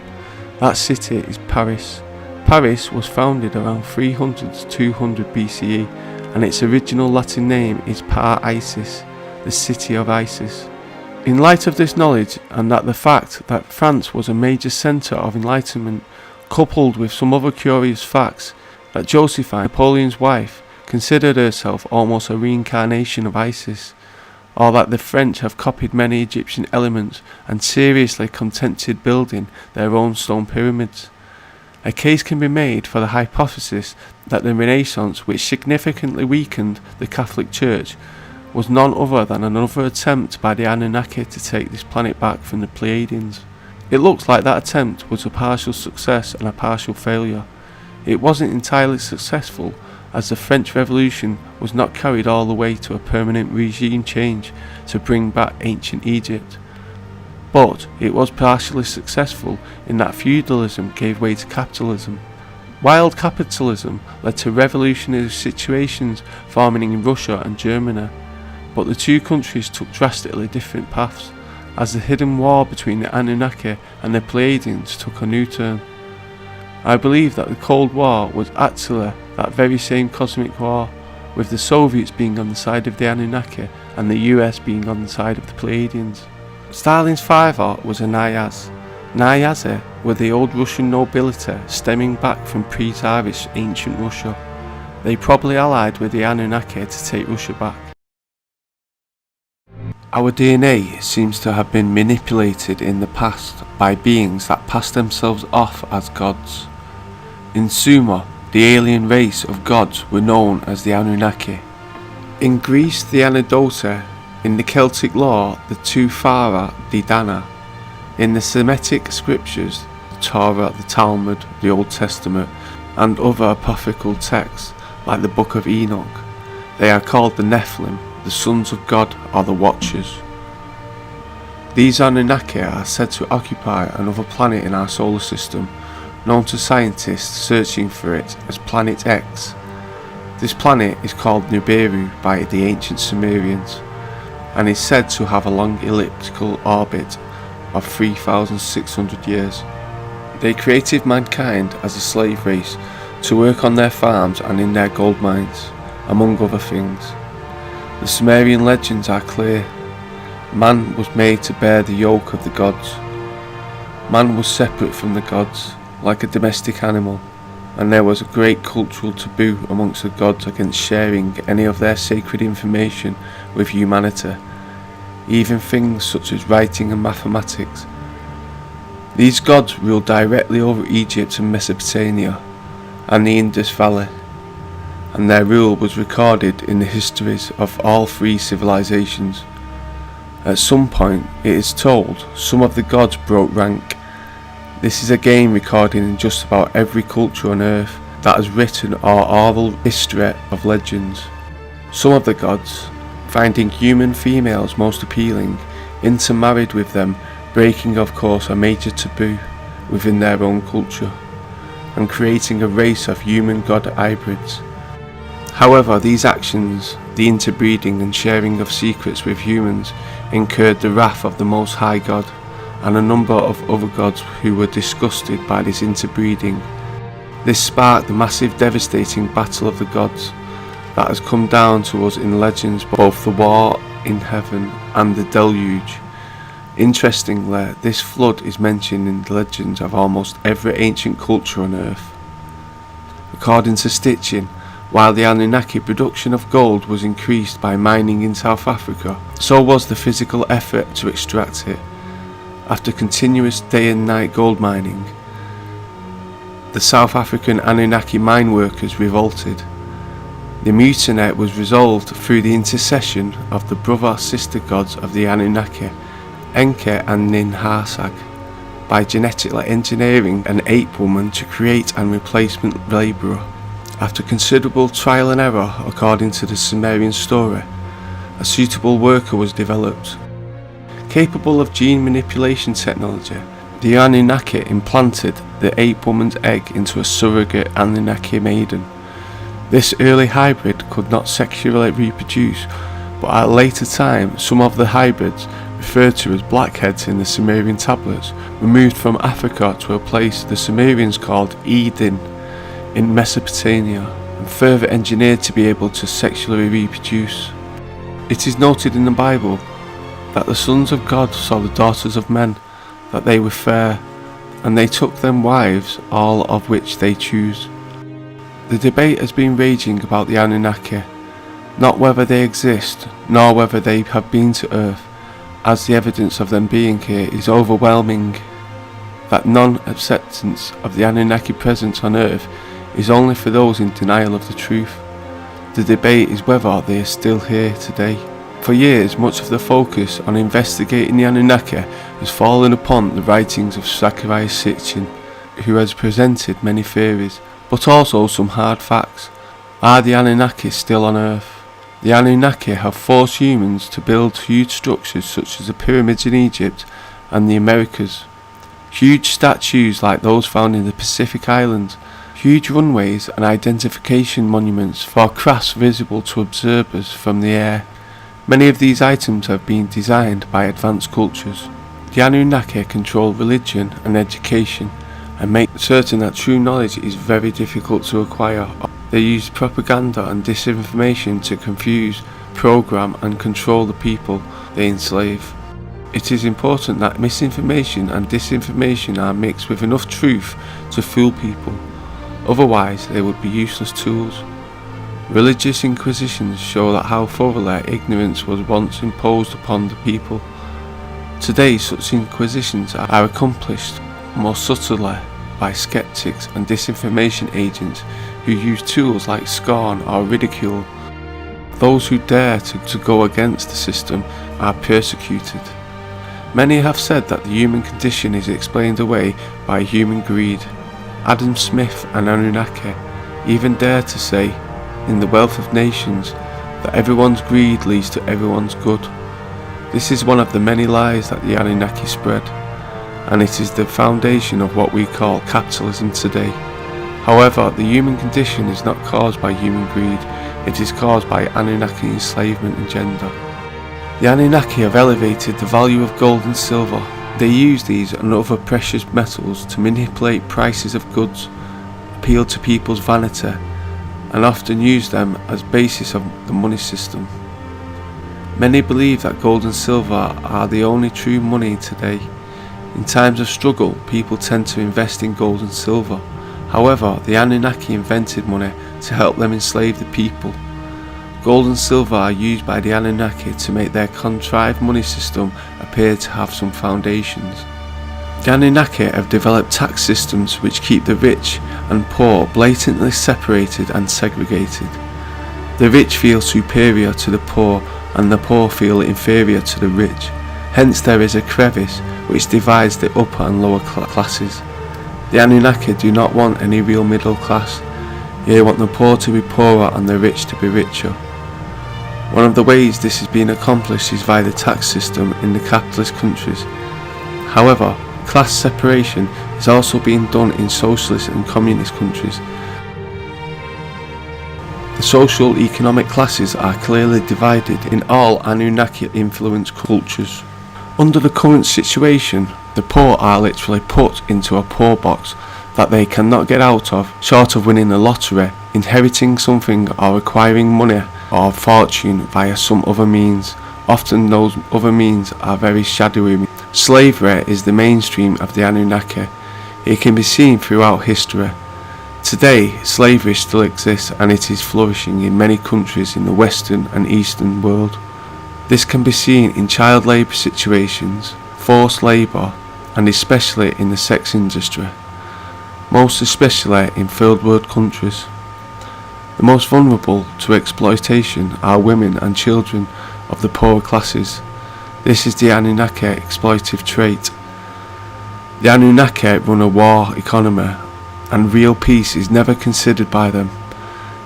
That city is Paris. Paris was founded around 300 to 200 BCE, and its original Latin name is Par Isis, the city of Isis. In light of this knowledge, and that the fact that France was a major centre of enlightenment, coupled with some other curious facts, that Josephine, Napoleon's wife, considered herself almost a reincarnation of Isis, or that the French have copied many Egyptian elements and seriously contented building their own stone pyramids. A case can be made for the hypothesis that the Renaissance, which significantly weakened the Catholic Church, was none other than another attempt by the Anunnaki to take this planet back from the Pleiadians. It looks like that attempt was a partial success and a partial failure. It wasn't entirely successful, as the French Revolution was not carried all the way to a permanent regime change to bring back ancient Egypt. But it was partially successful in that feudalism gave way to capitalism. Wild capitalism led to revolutionary situations forming in Russia and Germany, but the two countries took drastically different paths, as the hidden war between the Anunnaki and the Pleiadians took a new turn. I believe that the Cold War was actually that very same cosmic war, with the Soviets being on the side of the Anunnaki and the US being on the side of the Pleiadians. Stalin's father was a Knyaz. Knyazi were the old Russian nobility stemming back from pre-Tsarist ancient Russia. They probably allied with the Anunnaki to take Russia back. Our DNA seems to have been manipulated in the past by beings that passed themselves off as gods. In Sumer, the alien race of gods were known as the Anunnaki. In Greece, the Anadota. In the Celtic lore, the Tufara, the Dana. In the Semitic scriptures, the Torah, the Talmud, the Old Testament, and other apocryphal texts like the Book of Enoch, they are called the Nephilim, the sons of God, or the Watchers. These Anunnaki are said to occupy another planet in our solar system, known to scientists searching for it as Planet X. This planet is called Nibiru by the ancient Sumerians, and is said to have a long elliptical orbit of 3,600 years. They created mankind as a slave race to work on their farms and in their gold mines, among other things. The Sumerian legends are clear. Man was made to bear the yoke of the gods. Man was separate from the gods, like a domestic animal, and there was a great cultural taboo amongst the gods against sharing any of their sacred information with humanity, even things such as writing and mathematics. These gods ruled directly over Egypt and Mesopotamia and the Indus Valley, and their rule was recorded in the histories of all three civilizations. At some point, it is told, some of the gods broke rank. This is again recorded in just about every culture on earth that has written or oral history of legends. Some of the gods, finding human females most appealing, intermarried with them, breaking of course a major taboo within their own culture, and creating a race of human-god hybrids. However, these actions, the interbreeding and sharing of secrets with humans, incurred the wrath of the Most High God, and a number of other gods who were disgusted by this interbreeding. This sparked the massive devastating battle of the gods that has come down to us in legends, both the war in heaven and the deluge. Interestingly, this flood is mentioned in the legends of almost every ancient culture on earth. According to Stitchin, while the Anunnaki production of gold was increased by mining in South Africa, so was the physical effort to extract it. After continuous day and night gold mining, the South African Anunnaki mine workers revolted. The mutiny was resolved through the intercession of the brother-sister gods of the Anunnaki, Enki and Ninhursag, by genetically engineering an ape woman to create an replacement labourer. After considerable trial and error, according to the Sumerian story, a suitable worker was developed. Capable of gene manipulation technology, the Anunnaki implanted the ape woman's egg into a surrogate Anunnaki maiden. This early hybrid could not sexually reproduce, but at a later time some of the hybrids, referred to as blackheads in the Sumerian tablets, were moved from Africa to a place the Sumerians called Eden in Mesopotamia, and further engineered to be able to sexually reproduce. It is noted in the Bible that the sons of God saw the daughters of men, that they were fair, and they took them wives, all of which they choose. The debate has been raging about the Anunnaki, not whether they exist, nor whether they have been to Earth, as the evidence of them being here is overwhelming. That non-acceptance of the Anunnaki presence on Earth is only for those in denial of the truth. The debate is whether they are still here today. For years, much of the focus on investigating the Anunnaki has fallen upon the writings of Zacharias Sitchin, who has presented many theories, but also some hard facts. Are the Anunnaki still on Earth? The Anunnaki have forced humans to build huge structures such as the pyramids in Egypt and the Americas. Huge statues like those found in the Pacific Islands, huge runways and identification monuments for crafts visible to observers from the air. Many of these items have been designed by advanced cultures. The Anunnaki control religion and education and make certain that true knowledge is very difficult to acquire. They use propaganda and disinformation to confuse, program and control the people they enslave. It is important that misinformation and disinformation are mixed with enough truth to fool people, otherwise they would be useless tools. Religious inquisitions show that how thoroughly ignorance was once imposed upon the people. Today such inquisitions are accomplished more subtly by skeptics and disinformation agents who use tools like scorn or ridicule. Those who dare to go against the system are persecuted. Many have said that the human condition is explained away by human greed. Adam Smith and Anunnaki even dare to say, in The Wealth of Nations, that everyone's greed leads to everyone's good. This is one of the many lies that the Anunnaki spread, and it is the foundation of what we call capitalism today. However, the human condition is not caused by human greed, it is caused by Anunnaki enslavement agenda. The Anunnaki have elevated the value of gold and silver. They use these and other precious metals to manipulate prices of goods, appeal to people's vanity, and often use them as basis of the money system. Many believe that gold and silver are the only true money today. In times of struggle, people tend to invest in gold and silver. However, the Anunnaki invented money to help them enslave the people. Gold and silver are used by the Anunnaki to make their contrived money system appear to have some foundations. The Anunnaki have developed tax systems which keep the rich and poor blatantly separated and segregated. The rich feel superior to the poor and the poor feel inferior to the rich. Hence there is a crevice which divides the upper and lower classes. The Anunnaki do not want any real middle class. They want the poor to be poorer and the rich to be richer. One of the ways this is being accomplished is via the tax system in the capitalist countries. However, class separation is also being done in socialist and communist countries. The social economic classes are clearly divided in all Anunnaki-influenced cultures. Under the current situation, the poor are literally put into a poor box that they cannot get out of, short of winning the lottery, inheriting something or acquiring money or fortune via some other means. Often those other means are very shadowy. Slavery is the mainstream of the Anunnaki. It can be seen throughout history. Today, slavery still exists and it is flourishing in many countries in the Western and Eastern world. This can be seen in child labour situations, forced labour, and especially in the sex industry, most especially in third world countries. The most vulnerable to exploitation are women and children of the poorer classes. This is the Anunnaki exploitive trait. The Anunnaki run a war economy, and real peace is never considered by them.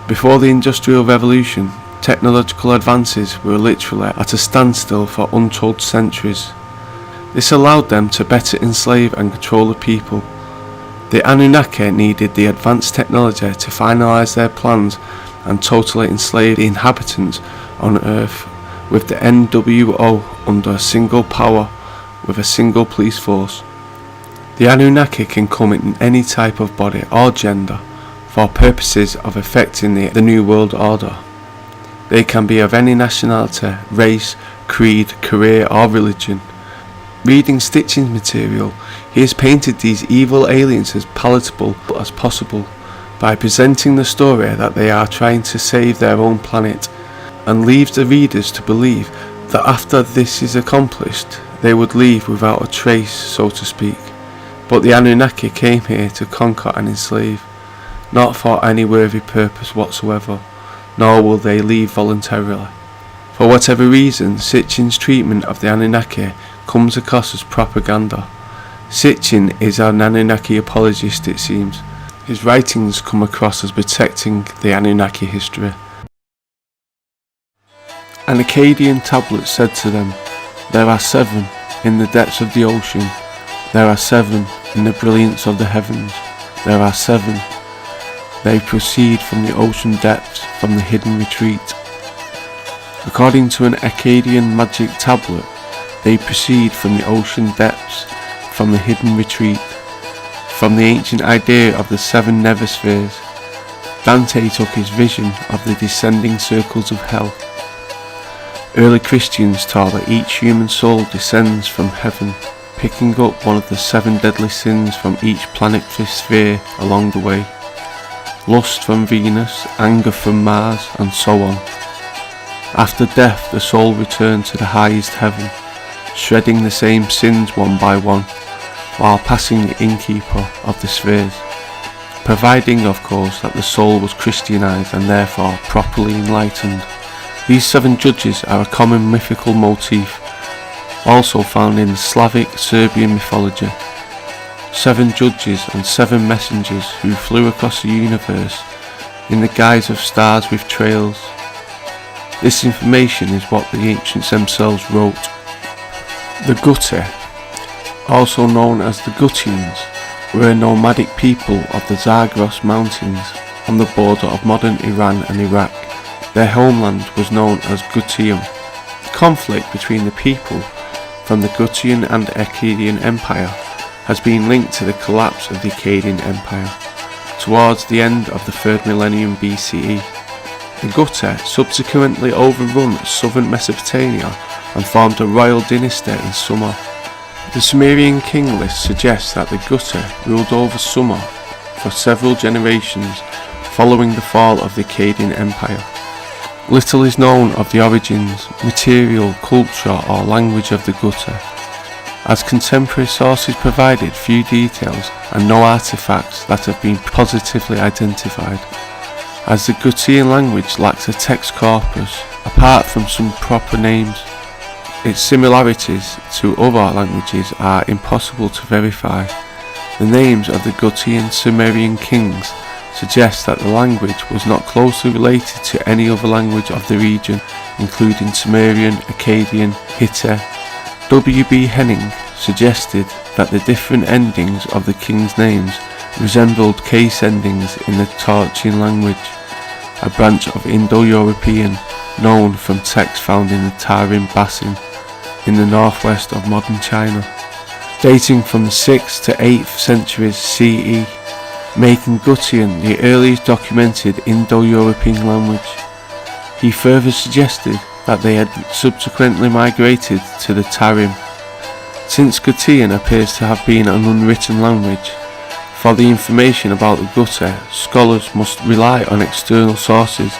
Before the Industrial Revolution, technological advances were literally at a standstill for untold centuries. This allowed them to better enslave and control the people. The Anunnaki needed the advanced technology to finalise their plans and totally enslave the inhabitants on Earth, with the NWO under a single power with a single police force. The Anunnaki can come in any type of body or gender for purposes of effecting the New World Order. They can be of any nationality, race, creed, career or religion. Reading Stitching's material, he has painted these evil aliens as palatable as possible by presenting the story that they are trying to save their own planet, and leaves the readers to believe that after this is accomplished they would leave without a trace, so to speak. But the Anunnaki came here to conquer and enslave, not for any worthy purpose whatsoever, nor will they leave voluntarily. For whatever reason, Sitchin's treatment of the Anunnaki comes across as propaganda. Sitchin is an Anunnaki apologist, it seems. His writings come across as protecting the Anunnaki history. An Akkadian tablet said to them, "There are 7 in the depths of the ocean. There are 7 in the brilliance of the heavens. There are 7. They proceed from the ocean depths, from the hidden retreat. According to an Akkadian magic tablet, they proceed from the ocean depths, from the hidden retreat. From the ancient idea of the 7 netherspheres, Dante took his vision of the descending circles of hell. Early Christians taught that each human soul descends from heaven, picking up one of the 7 deadly sins from each planetary sphere along the way. Lust from Venus, anger from Mars, and so on. After death, the soul returned to the highest heaven, shredding the same sins one by one, while passing the innkeeper of the spheres, providing of course that the soul was Christianized and therefore properly enlightened. These 7 judges are a common mythical motif, also found in Slavic Serbian mythology. 7 judges and 7 messengers who flew across the universe in the guise of stars with trails. This information is what the ancients themselves wrote. The Gutte, also known as the Gutians, were a nomadic people of the Zagros Mountains on the border of modern Iran and Iraq. Their homeland was known as Gutium. The conflict between the people from the Gutian and Akkadian Empire has been linked to the collapse of the Akkadian Empire towards the end of the 3rd millennium BCE. The Gutte subsequently overrun southern Mesopotamia and formed a royal dynasty in Sumer. The Sumerian king list suggests that the Gutte ruled over Sumer for several generations following the fall of the Akkadian Empire. Little is known of the origins, material, culture or language of the Gutte, as contemporary sources provided few details and no artifacts that have been positively identified. As the Gutian language lacks a text corpus, apart from some proper names, its similarities to other languages are impossible to verify. The names of the Gutian Sumerian kings suggest that the language was not closely related to any other language of the region, including Sumerian, Akkadian, Hittite. W.B. Henning suggested that the different endings of the kings' names resembled case endings in the Taurtian language, a branch of Indo-European known from texts found in the Tarim Basin in the northwest of modern China, dating from the 6th to 8th centuries CE, making Gutian the earliest documented Indo-European language. He further suggested that they had subsequently migrated to the Tarim. Since Gutian appears to have been an unwritten language, for the information about the Gutte, scholars must rely on external sources,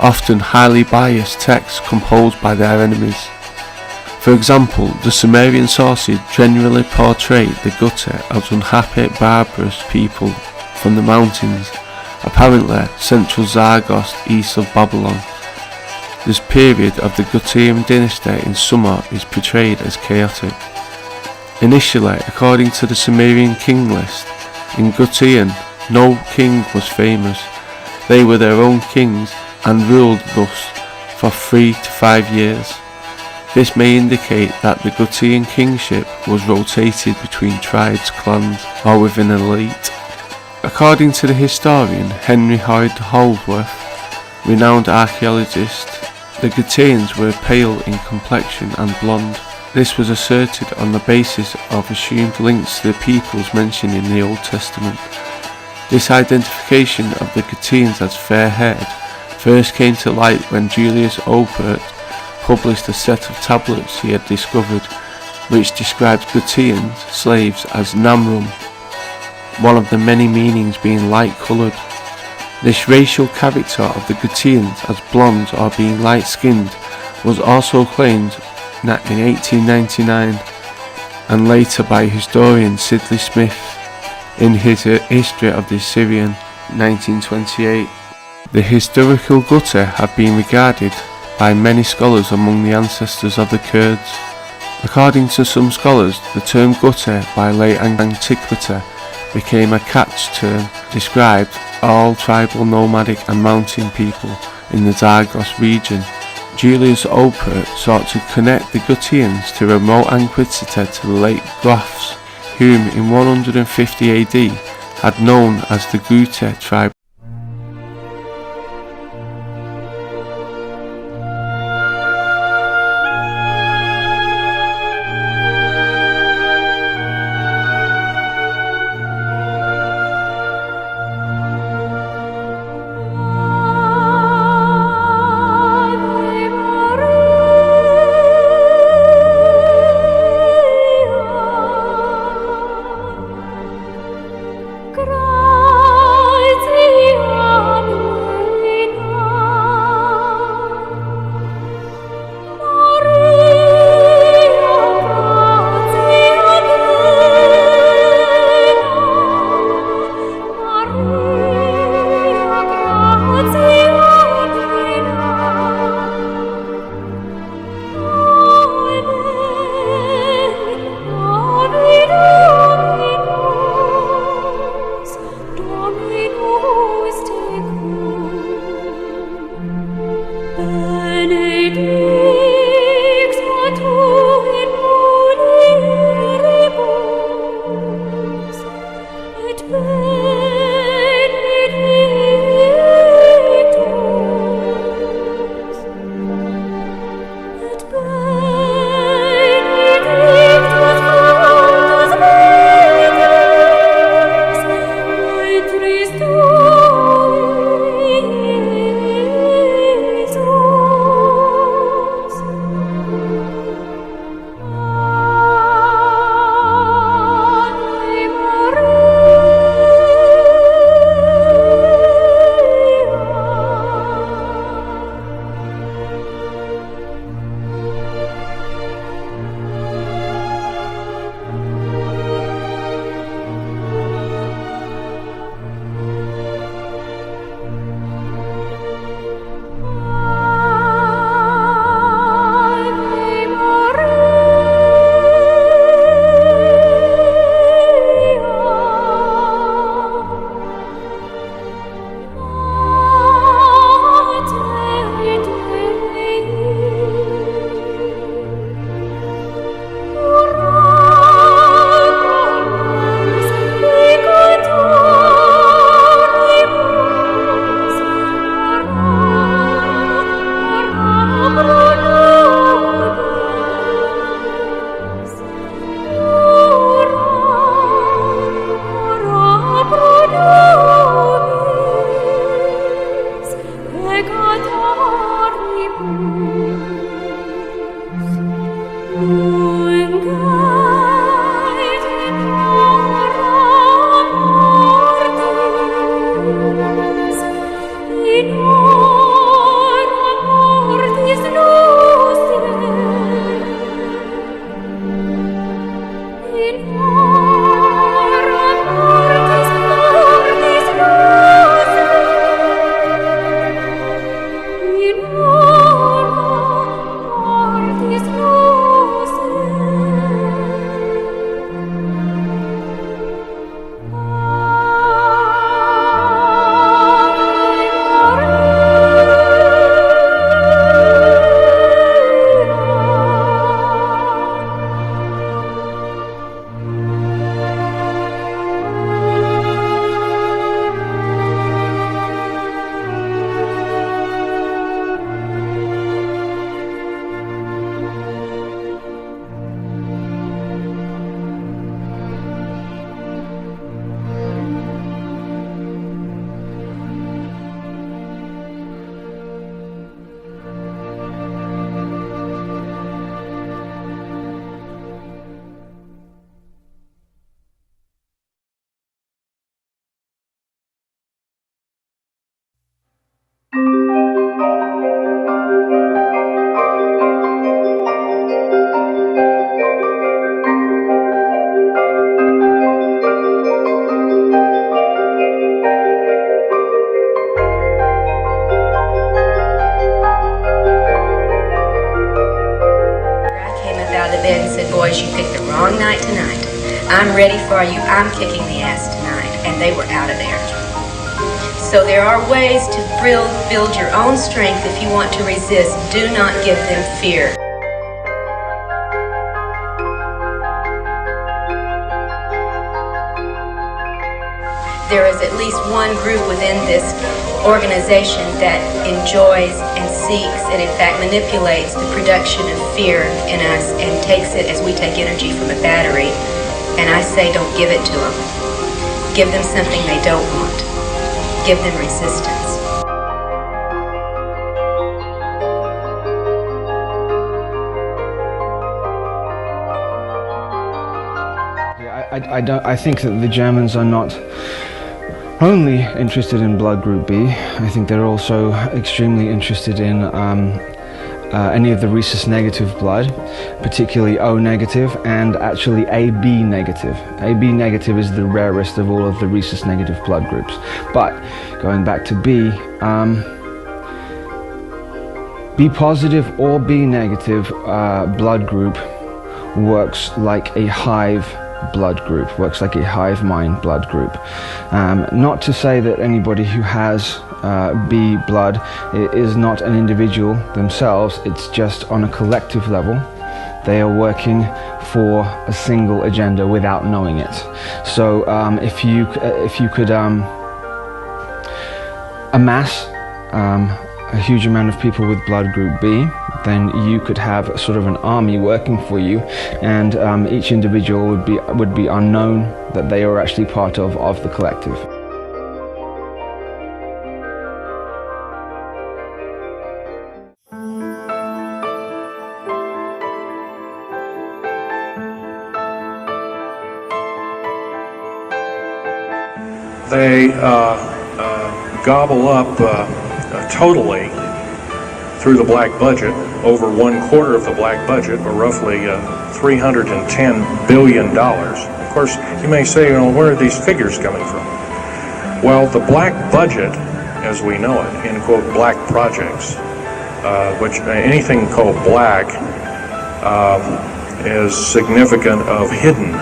often highly biased texts composed by their enemies. For example, the Sumerian sources generally portrayed the Gutte as unhappy, barbarous people from the mountains, apparently central Zagros east of Babylon. This period of the Gutian dynasty in Sumer is portrayed as chaotic. Initially, according to the Sumerian king list, in Gutian no king was famous. They were their own kings and ruled thus for 3 to 5 years. This may indicate that the Gutian kingship was rotated between tribes, clans, or within an elite. According to the historian Henry Hoyt Holdsworth, renowned archaeologist, the Gutians were pale in complexion and blonde. This was asserted on the basis of assumed links to the peoples mentioned in the Old Testament. This identification of the Gutians as fair-haired first came to light when Julius Opert published a set of tablets he had discovered, which described Gutian slaves as Namrum, one of the many meanings being light-coloured. This racial character of the Gutians as blonde or being light-skinned was also claimed in 1899 and later by historian Sidley Smith in his History of the Assyrian 1928. The historical Gutte have been regarded by many scholars among the ancestors of the Kurds. According to some scholars, the term Gutte by late antiquity became a catch term, described all tribal, nomadic and mountain people in the Zagros region. Julius Opert sought to connect the Gutians to remote antiquity to the late Goths, whom in 150 AD had known as the Gute tribe. Boys, you picked the wrong night tonight. I'm ready for you. I'm kicking the ass tonight. And they were out of there. So there are ways to build your own strength if you want to resist. Do not give them fear. There is at least one group within this organization that enjoys and seeks and in fact manipulates the production of fear in us and takes it as we take energy from a battery. And I say don't give it to them. Give them something they don't want. Give them resistance. I think that the Germans are not only interested in blood group B. I think they're also extremely interested in any of the rhesus negative blood, particularly O negative and actually AB negative. AB negative is the rarest of all of the rhesus negative blood groups. But going back to B, B positive or B negative blood group works like a hive blood group, works like a hive mind blood group. Not to say that anybody who has B blood is not an individual themselves, it's just on a collective level. They are working for a single agenda without knowing it. So if you could amass a huge amount of people with blood group B, then you could have sort of an army working for you, and each individual would be unknown that they are actually part of the collective. They gobble up totally through the black budget, over 1/4 of the black budget, or roughly $310 billion. Of course, you may say, you know, where are these figures coming from? Well, the black budget, as we know it, in quote, black projects, which anything called black is significant of hidden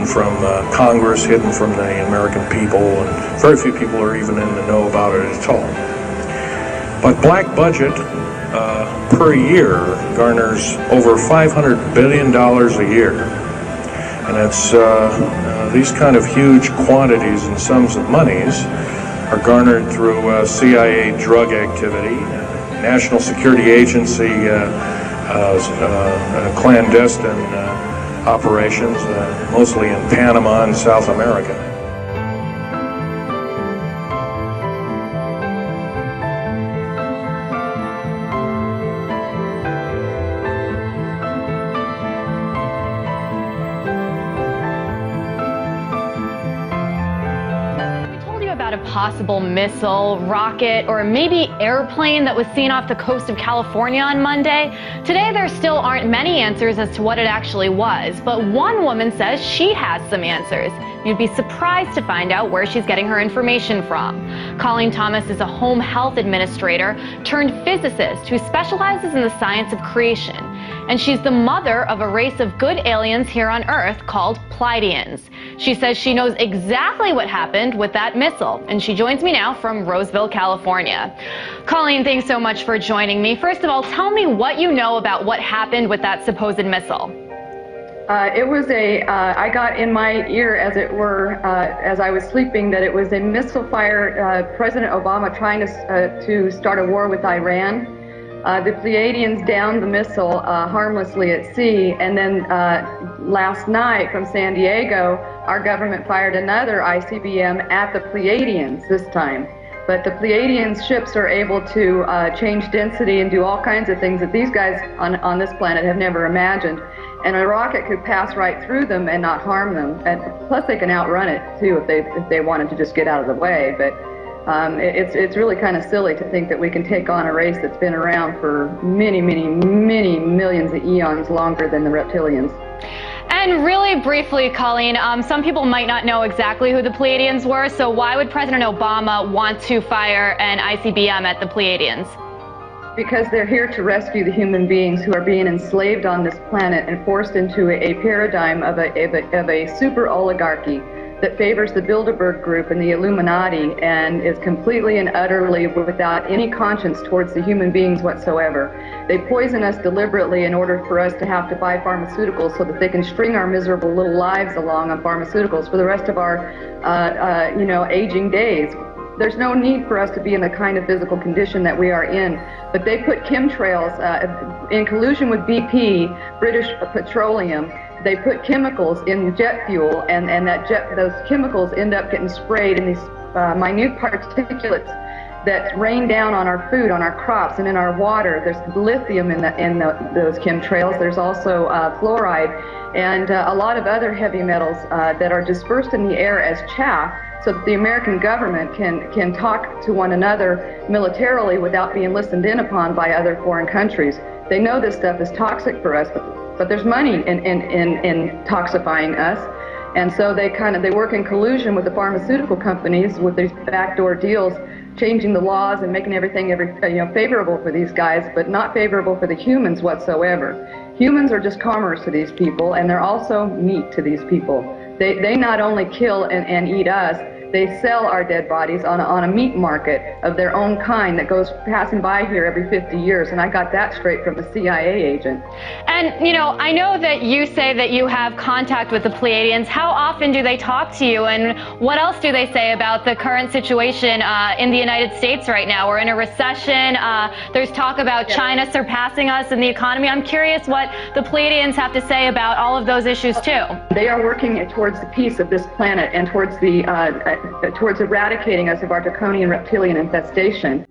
from Congress, hidden from the American people, and very few people are even in the know about it at all. But black budget per year garners over $500 billion a year. And it's these kind of huge quantities and sums of monies are garnered through CIA drug activity, National Security Agency clandestine operations, mostly in Panama and South America. possible missile, rocket, or maybe airplane that was seen off the coast of California on Monday. Today, there still aren't many answers as to what it actually was, but one woman says she has some answers. You'd be surprised to find out where she's getting her information from. Colleen Thomas is a home health administrator turned physicist who specializes in the science of creation. And she's the mother of a race of good aliens here on Earth called Pleiadians. She says she knows exactly what happened with that missile, and she joins me now from Roseville, California. Colleen, thanks so much for joining me. First of all, tell me what you know about what happened with that supposed missile. It was I got in my ear, as it were, as I was sleeping, that it was a missile fire, President Obama trying to start a war with Iran. The Pleiadians downed the missile harmlessly at sea, and then last night from San Diego, our government fired another ICBM at the Pleiadians this time. But the Pleiadians ships are able to change density and do all kinds of things that these guys on this planet have never imagined. And a rocket could pass right through them and not harm them. And plus, they can outrun it too if they wanted to just get out of the way. But it's really kind of silly to think that we can take on a race that's been around for many, many, many millions of eons longer than the reptilians. And really briefly, Colleen, some people might not know exactly who the Pleiadians were, so why would President Obama want to fire an ICBM at the Pleiadians? Because they're here to rescue the human beings who are being enslaved on this planet and forced into a paradigm of a super oligarchy that favors the Bilderberg Group and the Illuminati and is completely and utterly without any conscience towards the human beings whatsoever. They poison us deliberately in order for us to have to buy pharmaceuticals so that they can string our miserable little lives along on pharmaceuticals for the rest of our, aging days. There's no need for us to be in the kind of physical condition that we are in. But they put chemtrails in collusion with BP, British Petroleum. They put chemicals in jet fuel, and those chemicals end up getting sprayed in these minute particulates that rain down on our food, on our crops, and in our water. There's lithium in those chemtrails. There's also fluoride and a lot of other heavy metals that are dispersed in the air as chaff, so that the American government can talk to one another militarily without being listened in upon by other foreign countries. They know this stuff is toxic for us, but there's money in toxifying us. And so they work in collusion with the pharmaceutical companies with these backdoor deals, changing the laws and making everything favorable for these guys, but not favorable for the humans whatsoever. Humans are just commerce to these people, and they're also meat to these people. They not only kill and eat us, they sell our dead bodies on a meat market of their own kind that goes passing by here every 50 years. And I got that straight from the CIA agent. And, I know that you say that you have contact with the Pleiadians. How often do they talk to you? And what else do they say about the current situation in the United States right now? We're in a recession. There's talk about China surpassing us in the economy. I'm curious what the Pleiadians have to say about all of those issues, too. They are working towards the peace of this planet and towards towards eradicating us of our draconian reptilian infestation.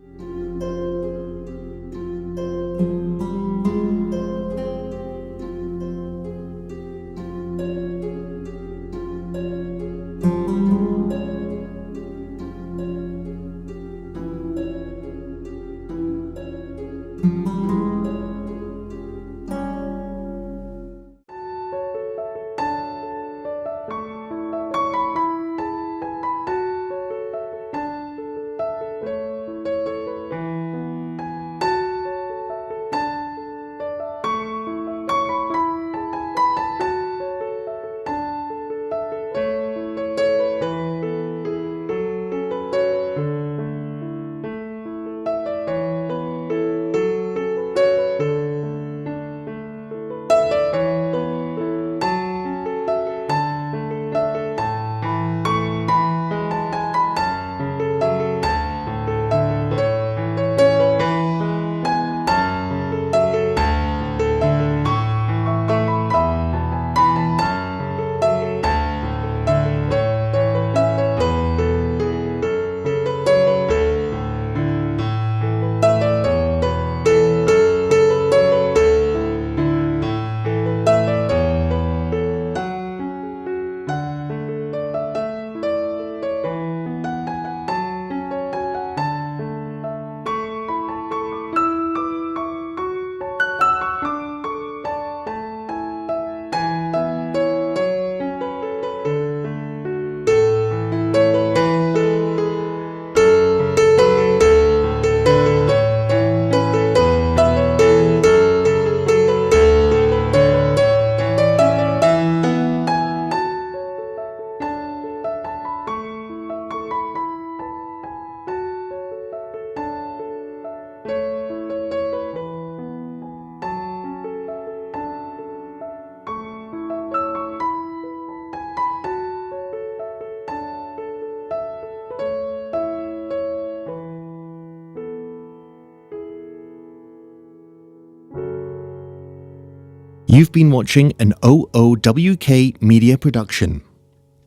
You've been watching an OOWK media production.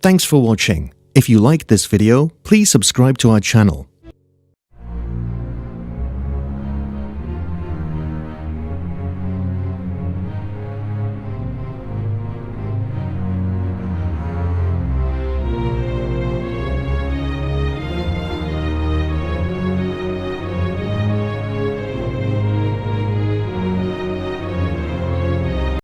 Thanks for watching. If you liked this video, please subscribe to our channel.